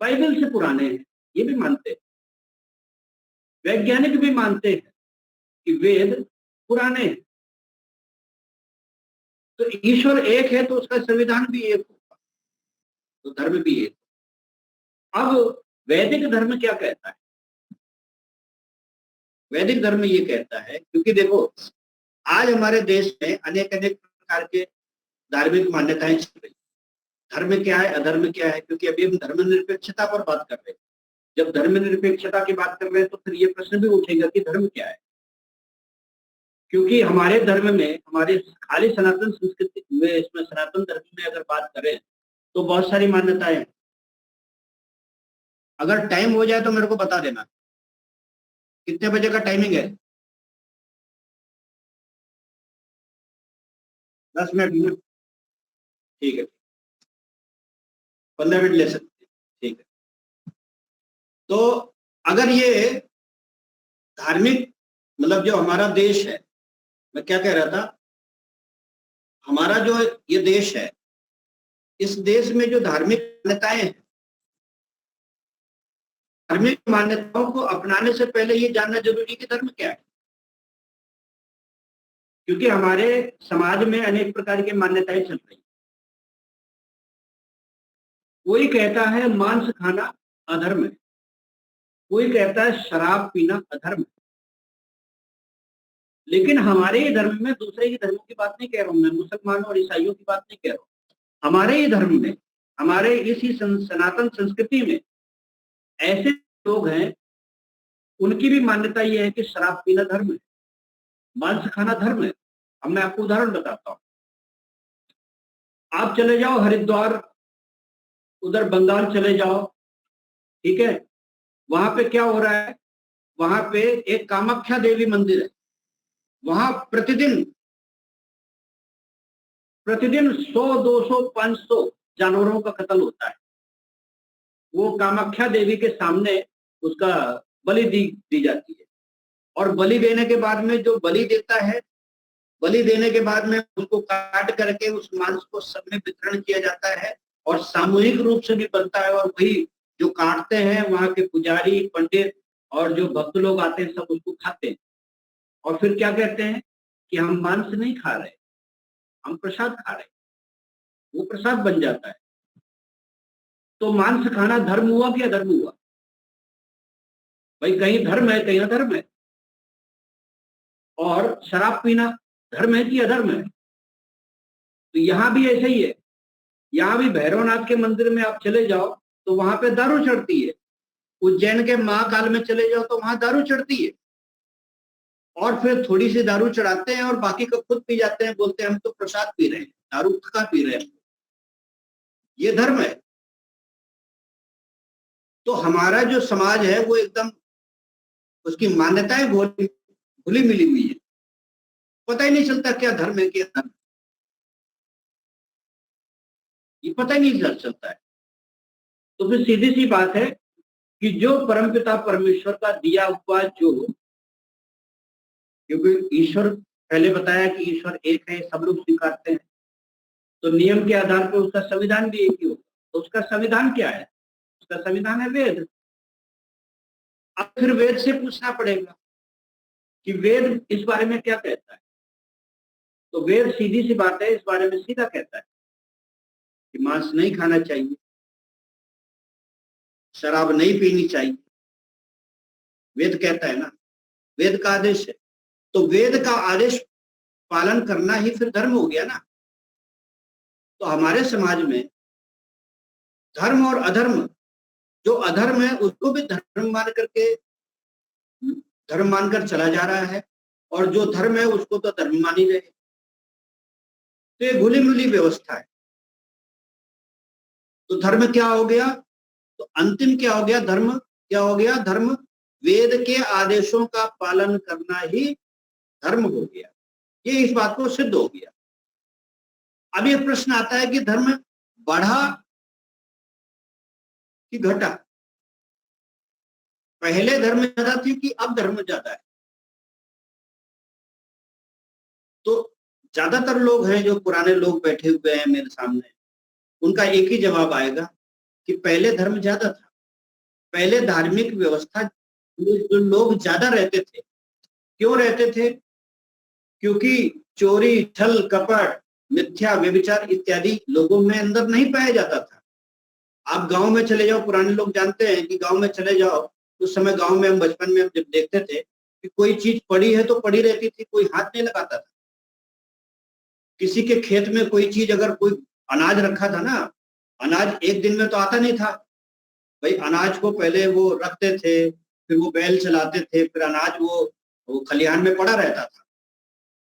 बाइबल से पुराने हैं, ये भी मानते हैं। वैज्ञानिक भी मानते हैं कि वेद पुराने हैं। तो ईश्वर एक है तो उसका संविधान भी एक होगा, तो धर्म भी एक। अब वैदिक धर्म क्या कहता है? वैदिक धर्म ये कहता है, क्योंकि देखो आज हमारे देश में अनेक अनेक प्रकार के धार्मिक मान्यताएं चल रही, धर्म क्या है अधर्म क्या है, क्योंकि अभी हम धर्मनिरपेक्षता पर बात कर रहे हैं। जब धर्मनिरपेक्षता की बात कर रहे हैं तो फिर ये प्रश्न भी उठेगा कि धर्म क्या है, क्योंकि हमारे धर्म में, हमारे खाली सनातन संस्कृति में, इसमें सनातन धर्म में अगर बात करें तो बहुत सारी मान्यताएं हैं। अगर टाइम हो जाए तो मेरे को बता देना कितने बजे का टाइमिंग है। 10 मिनट? ठीक है, 15 मिनट ले सकते हैं, ठीक है। तो अगर ये धार्मिक, मतलब जो हमारा देश है, मैं क्या कह रहा था, हमारा जो ये देश है, इस देश में जो धार्मिक मान्यताएं हैं, धार्मिक मान्यताओं को अपनाने से पहले ये जानना जरूरी है कि धर्म क्या है, क्योंकि हमारे समाज में अनेक प्रकार की मान्यताएं चल रही। कोई कहता है मांस खाना अधर्म है, कोई कहता है शराब पीना अधर्म है। लेकिन हमारे ही धर्म में, दूसरे ही धर्मों की बात नहीं कह रहा हूं मैं, मुसलमानों और ईसाइयों की बात नहीं कह रहा हूं, हमारे ही धर्म में, हमारे इसी सनातन संस्कृति में ऐसे लोग हैं, उनकी भी मान्यता यह है कि शराब पीना धर्म है, मांस खाना धर्म है। अब मैं आपको उदाहरण बताता हूं। आप चले जाओ हरिद्वार, उधर बंगाल चले जाओ, ठीक है, वहां पे क्या हो रहा है, वहां पे एक कामाख्या देवी मंदिर है, वहां प्रतिदिन 100, 200, 500 जानवरों का कत्ल होता है। वो कामाख्या देवी के सामने उसका बलि दी जाती है, और बलि देने के बाद में जो बलि देता है, बलि देने के बाद में उसको काट करके उस मांस को सब में वितरण किया जाता है, और सामूहिक रूप से भी बनता है, और वही जो काटते हैं वहां के पुजारी, पंडित और जो भक्त लोग आते हैं सब उसको खाते हैं, और फिर क्या कहते हैं कि हम मांस नहीं खा रहे, हम प्रसाद खा रहे, वो प्रसाद बन जाता है। तो मांस खाना धर्म हुआ कि अधर्म हुआ? भाई कहीं धर्म है कहीं अधर्म है। और शराब पीना धर्म है कि अधर्म है? तो यहां भी ऐसे ही है। यहां भी भैरवनाथ के मंदिर में आप चले जाओ तो वहां पे दारू चढ़ती है। उज्जैन के महाकाल में चले जाओ तो वहां दारू चढ़ती है। और फिर थोड़ी सी दारू चढ़ाते हैं और बाकी का खुद पी जाते हैं, बोलते हैं हम तो प्रसाद पी रहे हैं, दारू का पी रहे हैं। ये धर्म है। तो हमारा जो समाज है वो एकदम उसकी मान्यताएं घुली मिली हुई है। पता ही नहीं चलता क्या धर्म है क्या धर्म, ये पता ही नहीं चलता है। तो फिर सीधी सी बात है कि जो परमपिता परमेश्वर का दिया हुआ जो, क्योंकि ईश्वर पहले बताया कि ईश्वर एक है, सब लोग स्वीकारते हैं, तो नियम के आधार पर उसका संविधान भी एक ही होगा। तो उसका संविधान क्या है? उसका संविधान है वेद। अब फिर वेद से पूछना पड़ेगा कि वेद इस बारे में क्या कहता है। तो वेद सीधी सी बात है, इस बारे में सीधा कहता है कि मांस नहीं खाना चाहिए, शराब नहीं पीनी चाहिए। वेद कहता है ना, वेद का आदेश है। तो वेद का आदेश पालन करना ही फिर धर्म हो गया ना। तो हमारे समाज में धर्म और अधर्म, जो अधर्म है उसको भी धर्म मानकर चला जा रहा है, और जो धर्म है उसको तो धर्म मान ही रहे। तो ये घुली मिली व्यवस्था है। तो धर्म क्या हो गया? तो अंतिम क्या हो गया? धर्म क्या हो गया? धर्म वेद के आदेशों का पालन करना ही धर्म हो गया। ये इस बात को सिद्ध हो गया। अब ये प्रश्न आता है कि धर्म बढ़ा कि घटा? पहले धर्म ज्यादा थी कि अब धर्म ज्यादा है? तो ज्यादातर लोग हैं जो पुराने लोग बैठे हुए हैं मेरे सामने, उनका एक ही जवाब आएगा कि पहले धर्म ज्यादा था। पहले धार्मिक व्यवस्था जो लोग ज्यादा रहते थे। क्यों रहते थे? क्योंकि चोरी, छल, कपट, मिथ्या, व्यभिचार इत्यादि लोगों में अंदर नहीं पाया जाता था। आप गांव में चले जाओ, पुराने लोग जानते हैं कि गांव में चले जाओ, उस समय गांव में हम बचपन में जब देखते थे कि कोई चीज पड़ी है तो पड़ी रहती थी, कोई हाथ नहीं लगाता था। किसी के खेत में कोई चीज, अगर कोई अनाज रखा था ना, अनाज एक दिन में तो आता नहीं था भाई। अनाज को पहले वो रखते थे, फिर वो बैल चलाते थे, फिर अनाज वो खलिहान में पड़ा रहता था,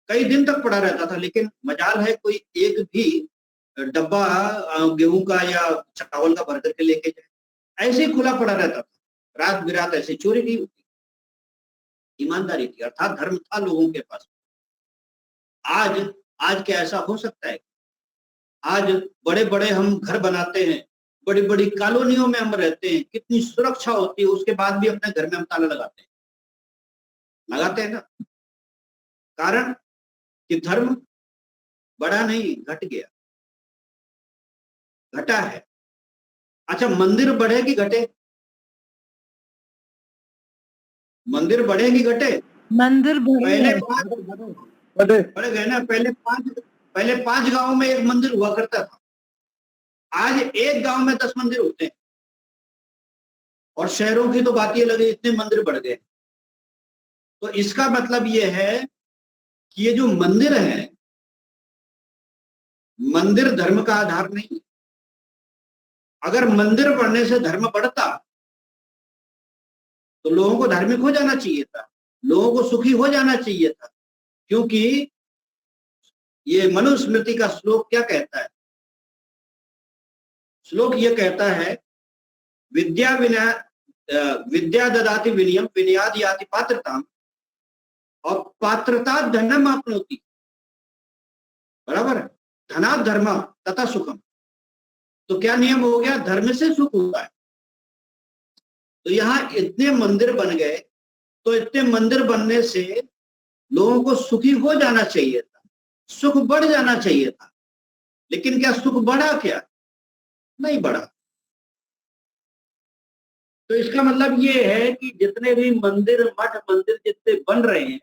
कई दिन तक पड़ा रहता था। लेकिन मजाल है कोई एक भी डब्बा गेहूं का या चावल का भर करके लेके जाए, ऐसे ही खुला पड़ा रहता था, रात बिरात ऐसे। चोरी नहीं होती, ईमानदारी थी, अर्थात धर्म था लोगों के पास। आज क्या ऐसा हो सकता है? आज बड़े बड़े हम घर बनाते हैं, बड़ी बड़ी कॉलोनियों में हम रहते हैं, कितनी सुरक्षा होती है, उसके बाद भी अपने घर में हम ताला लगाते हैं ना। कारण कि धर्म बढ़ा नहीं, घट गया, घटा है। अच्छा, मंदिर बढ़े कि घटे? मंदिर बढ़े कि घटे?
मंदिर
पहले
बढ़े
बढ़ गए ना। पहले 5 गांव में एक मंदिर हुआ करता था, आज एक गांव में 10 मंदिर होते हैं। और शहरों की तो बात ये लगे, इतने मंदिर बढ़ गए। तो इसका मतलब ये है कि ये जो मंदिर है, मंदिर धर्म का आधार नहीं। अगर मंदिर बढ़ने से धर्म बढ़ता तो लोगों को धार्मिक हो जाना चाहिए था, लोगों को सुखी हो जाना चाहिए था। क्योंकि ये मनुस्मृति का श्लोक क्या कहता है? श्लोक ये कहता है, विद्या ददाति विनयम विनयाद याति पात्रताम, और पात्रता धनम आपनोति। बराबर, धनात् धर्म तथा सुखम। तो क्या नियम हो गया? धर्म से सुख होता है। तो यहाँ इतने मंदिर बन गए, तो इतने मंदिर बनने से लोगों को सुखी हो जाना चाहिए था, सुख बढ़ जाना चाहिए था। लेकिन क्या सुख बढ़ा? क्या नहीं बढ़ा। तो इसका मतलब ये है कि जितने भी मंदिर, मठ मंदिर जितने बन रहे हैं,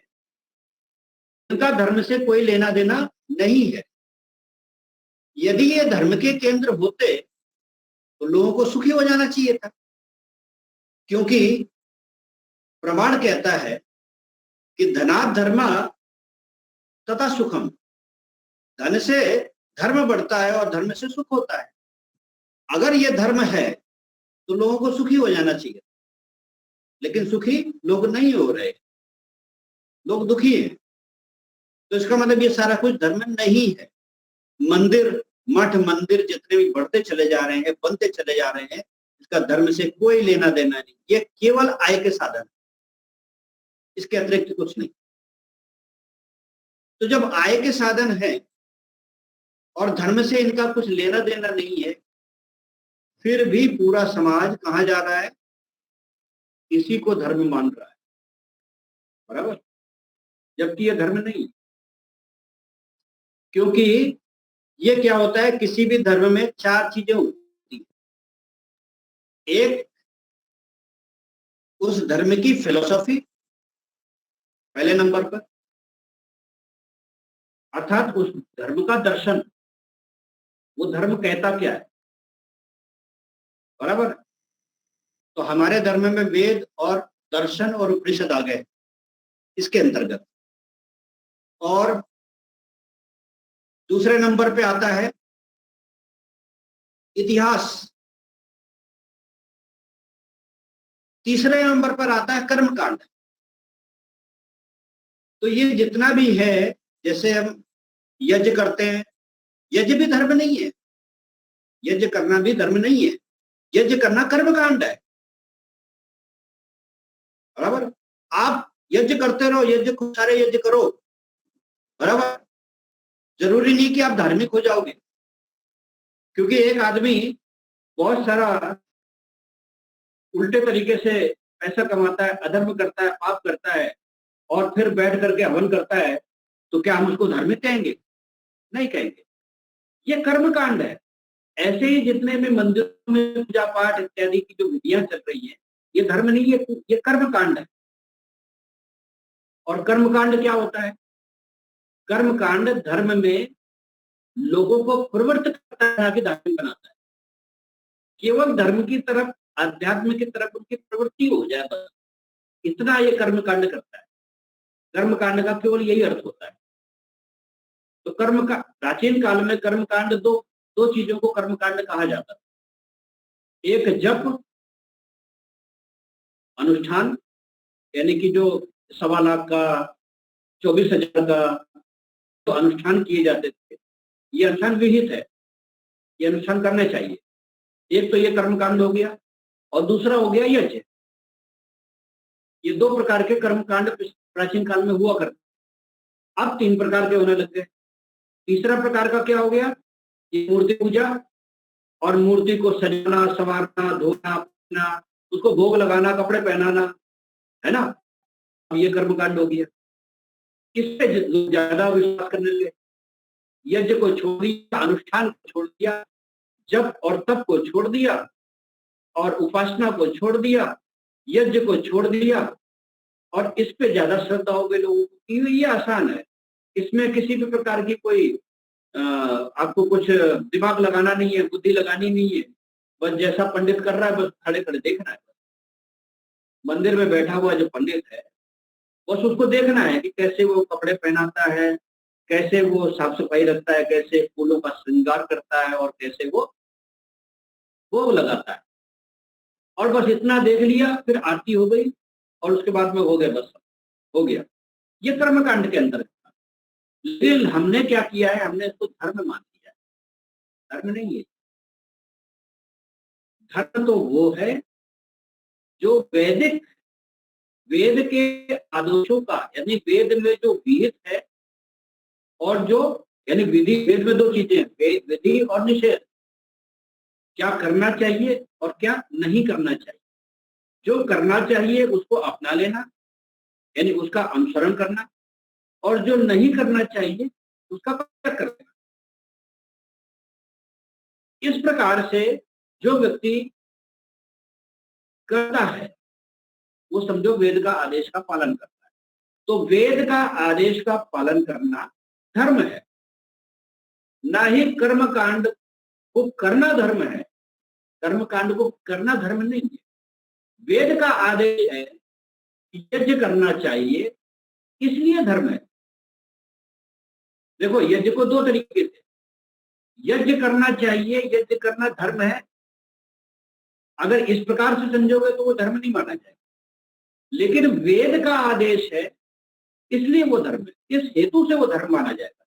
उनका धर्म से कोई लेना देना नहीं है। यदि ये धर्म के केंद्र होते तो लोगों को सुखी हो जाना चाहिए था, क्योंकि प्रमाण कहता है कि धनात् धर्म तथा सुखम, धन से धर्म बढ़ता है और धर्म से सुख होता है। अगर ये धर्म है तो लोगों को सुखी हो जाना चाहिए, लेकिन सुखी लोग नहीं हो रहे, लोग दुखी हैं। तो इसका मतलब ये सारा कुछ धर्म नहीं है। मंदिर, मठ मंदिर जितने भी बढ़ते चले जा रहे हैं, बनते चले जा रहे हैं, इसका धर्म से कोई लेना देना नहीं। ये केवल आय के साधन है, इसके अतिरिक्त कुछ नहीं। तो जब आय के साधन है और धर्म से इनका कुछ लेना देना नहीं है, फिर भी पूरा समाज कहाँ जा रहा है? इसी को धर्म मान रहा है, बराबर, जबकि यह धर्म नहीं। क्योंकि ये क्या होता है, किसी भी धर्म में चार चीजें होती हैं। एक, उस धर्म की फिलॉसफी पहले नंबर पर, अर्थात उस धर्म का दर्शन, वो धर्म कहता क्या है, बराबर। तो हमारे धर्म में वेद और दर्शन और उपनिषद आ गए इसके अंतर्गत। और दूसरे नंबर पे आता है इतिहास, तीसरे नंबर पर आता है कर्मकांड। तो ये जितना भी है, जैसे हम यज्ञ करते हैं, यज्ञ भी धर्म नहीं है, यज्ञ करना भी धर्म नहीं है, यज्ञ करना कर्मकांड है, बराबर। आप यज्ञ करते रहो, यज्ञ खूब सारे यज्ञ करो, बराबर, जरूरी नहीं कि आप धार्मिक हो जाओगे। क्योंकि एक आदमी बहुत सारा उल्टे तरीके से पैसा कमाता है, अधर्म करता है, पाप करता है, और फिर बैठ करके हवन करता है, तो क्या हम उसको धार्मिक कहेंगे? नहीं कहेंगे। ये कर्मकांड है। ऐसे ही जितने भी मंदिरों में पूजा पाठ इत्यादि की जो विधियां चल रही हैं, ये धर्म नहीं है, ये कर्मकांड है। और कर्मकांड क्या होता है? कर्मकांड धर्म में लोगों को प्रवृत्त करता है, ना कि धार्मिक बनाता है। केवल धर्म की तरफ, अध्यात्म की तरफ उनकी प्रवृत्ति हो जाए, बस इतना ये कर्मकांड करता है। कर्मकांड का केवल यही अर्थ होता है। तो कर्म का, प्राचीन काल में कर्मकांड दो चीजों को कर्मकांड कहा जाता था। एक जप अनुष्ठान, यानी कि जो 1.25 लाख का, 24,000 का तो अनुष्ठान किए जाते थे, ये अनुष्ठान विहित है, ये अनुष्ठान करने चाहिए। एक तो ये कर्मकांड हो गया, और दूसरा हो गया यज्ञ। ये 2 प्रकार के कर्मकांड प्राचीन काल में हुआ करते, अब 3 प्रकार के होने लग गए। तीसरा प्रकार का क्या हो गया? ये मूर्ति पूजा, और मूर्ति को सजाना, संवारना, धोना, पीना, उसको भोग लगाना, कपड़े पहनाना, है ना। अब ये कर्मकांड हो गया। किससे ज्यादा विश्वास करने लगे? यज्ञ को छोड़ दिया, अनुष्ठान को छोड़ दिया, जप और तप को छोड़ दिया, और उपासना को छोड़ दिया, यज्ञ को छोड़ दिया, और इस पे ज्यादा श्रद्धा हो गई लोगों को। ये आसान है, इसमें किसी भी प्रकार की कोई आपको कुछ दिमाग लगाना नहीं है, बुद्धि लगानी नहीं है। बस जैसा पंडित कर रहा है, बस खड़े खड़े देखना है। मंदिर में बैठा हुआ जो पंडित है, बस उसको देखना है कि कैसे वो कपड़े पहनाता है, कैसे वो साफ सफाई रखता है, कैसे फूलों का श्रृंगार करता है, और कैसे वो भोग लगाता है। और बस इतना देख लिया, फिर आरती हो गई, और उसके बाद में हो गया, बस हो गया। ये कर्मकांड के अंदर। लेकिन हमने क्या किया है? हमने इसको धर्म मान लिया है। धर्म नहीं है। धर्म तो वो है जो वेद के आदेशों का, यानी वेद में जो विहित है, और जो, यानी विधि, वेद में 2 चीजें हैं, विधि और निषेध। क्या करना चाहिए और क्या नहीं करना चाहिए। जो करना चाहिए उसको अपना लेना, यानी उसका अनुसरण करना, और जो नहीं करना चाहिए उसका त्याग कर देना। इस प्रकार से जो व्यक्ति करता है, वो समझो वेद का आदेश का पालन करता है। तो वेद का आदेश का पालन करना धर्म है, ना ही कर्म कांड को करना धर्म है। कर्म कांड को करना धर्म नहीं है। वेद का आदेश है कि यज्ञ करना चाहिए, इसलिए धर्म है। देखो, यज्ञ को दो तरीके से, यज्ञ करना चाहिए, यज्ञ करना धर्म है। अगर इस प्रकार से समझोगे तो वो धर्म नहीं माना जाएगा। लेकिन वेद का आदेश है इसलिए वो धर्म है, इस हेतु से वो धर्म माना जाएगा,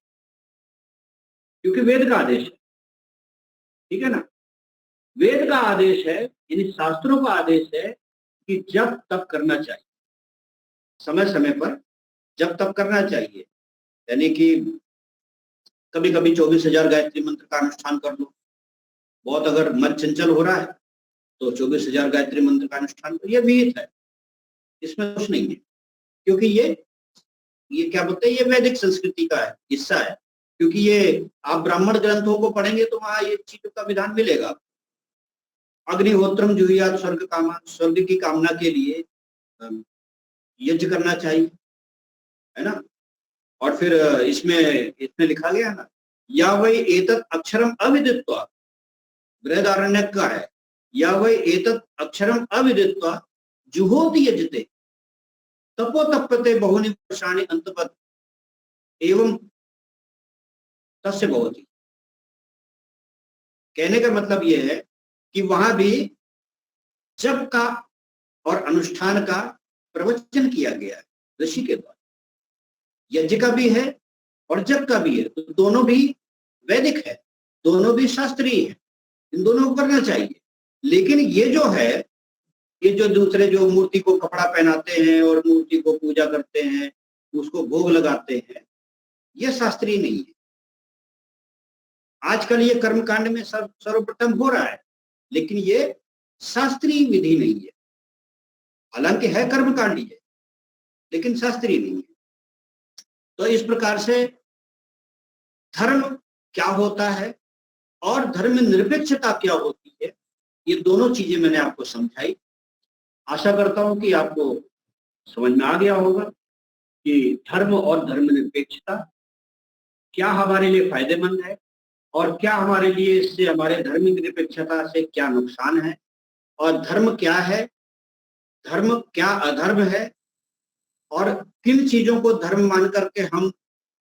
क्योंकि वेद का आदेश है। ठीक है ना? वेद का आदेश है, यानी शास्त्रों का आदेश है कि जब तब करना चाहिए, समय समय पर जब तब करना चाहिए। यानी कि कभी कभी 24,000 गायत्री मंत्र का अनुष्ठान कर लो। बहुत अगर मन चंचल हो रहा है तो 24,000 गायत्री मंत्र का अनुष्ठान करो, ये विहित है, इसमें कुछ नहीं है। क्योंकि ये क्या बोलते हैं, ये वैदिक संस्कृति का है, हिस्सा है। क्योंकि ये आप ब्राह्मण ग्रंथों को पढ़ेंगे तो वहां ये चीजों का विधान मिलेगा। अग्निहोत्रम जुहियात स्वर्ग कामा, स्वर्ग की कामना के लिए यज्ञ करना चाहिए, है ना? और फिर इसमें लिखा गया ना, या वही एतत् अक्षरम अविदित्वा, बृहदारण्यक का है, या वही एतत् अक्षरम अविदित्वा जुहोति यजते तपो तप्यते बहुनि वर्षाणि अंतपत एवं तस्य भवति। कहने का मतलब ये है कि वहां भी जप का और अनुष्ठान का प्रवचन किया गया है ऋषि के द्वारा। यज्ञ का भी है और जप का भी है, तो दोनों भी वैदिक है, दोनों भी शास्त्रीय है, इन दोनों को करना चाहिए। लेकिन ये जो है, ये जो दूसरे जो मूर्ति को कपड़ा पहनाते हैं और मूर्ति को पूजा करते हैं, उसको भोग लगाते हैं, ये शास्त्रीय नहीं है। आजकल ये कर्मकांड में सर्वप्रथम हो रहा है, लेकिन ये शास्त्रीय विधि नहीं है। हालांकि है कर्मकांडी है, लेकिन शास्त्रीय नहीं है। तो इस प्रकार से धर्म क्या होता है और धर्म निरपेक्षता क्या होती है, ये दोनों चीजें मैंने आपको समझाई। आशा करता हूं कि आपको समझ में आ गया होगा कि धर्म और धर्म निरपेक्षता क्या हमारे लिए फायदेमंद है और क्या हमारे लिए इससे, हमारे धर्म निरपेक्षता से क्या नुकसान है, और धर्म क्या है, धर्म क्या अधर्म है, और किन चीजों को धर्म मान करके हम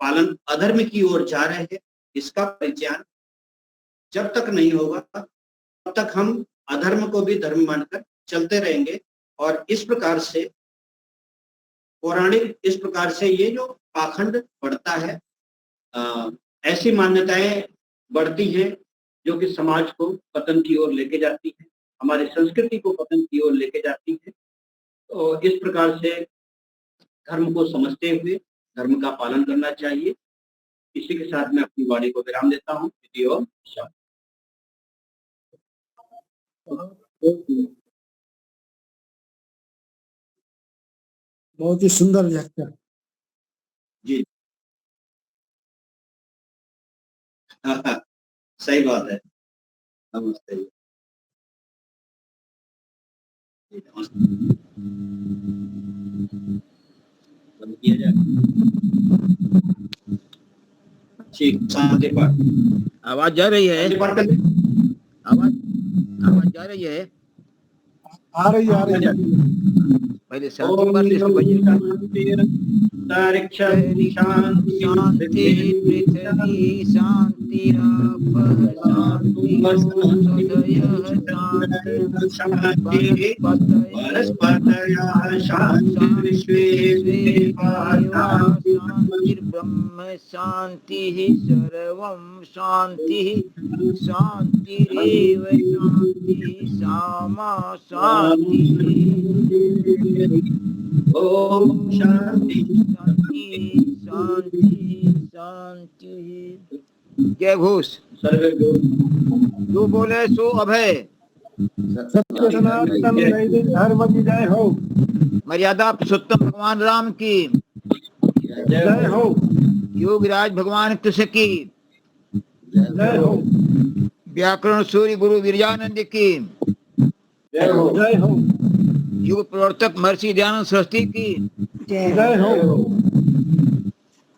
पालन अधर्म की ओर जा रहे हैं, इसका परिज्ञान जब तक नहीं होगा तब तक हम अधर्म को भी धर्म मानकर चलते रहेंगे। और इस प्रकार से पौराणिक, इस प्रकार से ये जो पाखंड बढ़ता है, ऐसी मान्यताएं बढ़ती हैं जो कि समाज को पतन की ओर लेके जाती है, हमारी संस्कृति को पतन की ओर लेके जाती है। तो इस प्रकार से धर्म को समझते हुए धर्म का पालन करना चाहिए। इसी के साथ मैं अपनी वाणी को विराम देता हूँ।
बहुत ही सुंदर व्याख्या
जी। सही बात है। नमस्ते। बंद किया जाए। ठीक, शांति पाठ।
आवाज जा रही है? आवाज जा रही है?
आ रही है।
पहले शांति पाठ से समझिए।
शांति शांति
पृथ्वी शांतिरापः शांति
परस्परतया शांति विश्वे
शांतिर्ब्रह्म शांतिः सर्वं शांतिः शांतिरेव शांतिः सामा शांतिः।
ओम शांति
शांति शांति शांति। जय घोष। जो बोले सो अभय।
सत्य सनातन वैदिक धर्म की जय हो।
मर्यादा पुरुषोत्तम भगवान राम की
जय हो।
योगराज भगवान कृष्ण की
जय हो।
व्याकरण सूर्य गुरु वीरजानंद की
जय हो। जय हो।
युग प्रवर्तक महर्षि दयानंद सरस्वती की
जय हो।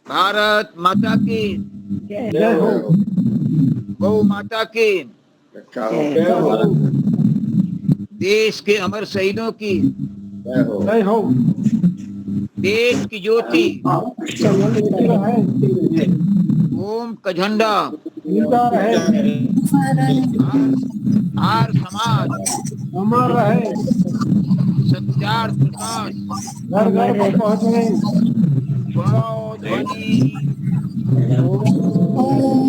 भारत माता की
जय हो।
गौ माता की
जय हो।
देश के अमर शहीदों की,
जय हो।
देश की ज्योति,
जीती रहे,
ओम का झंडा,
जीता रहे,
आर समाज,
अमर रहे,
सत्यार्थ प्रकाश,
घर घर को पहुँचे।
बड़ो ध्वनि।
ओम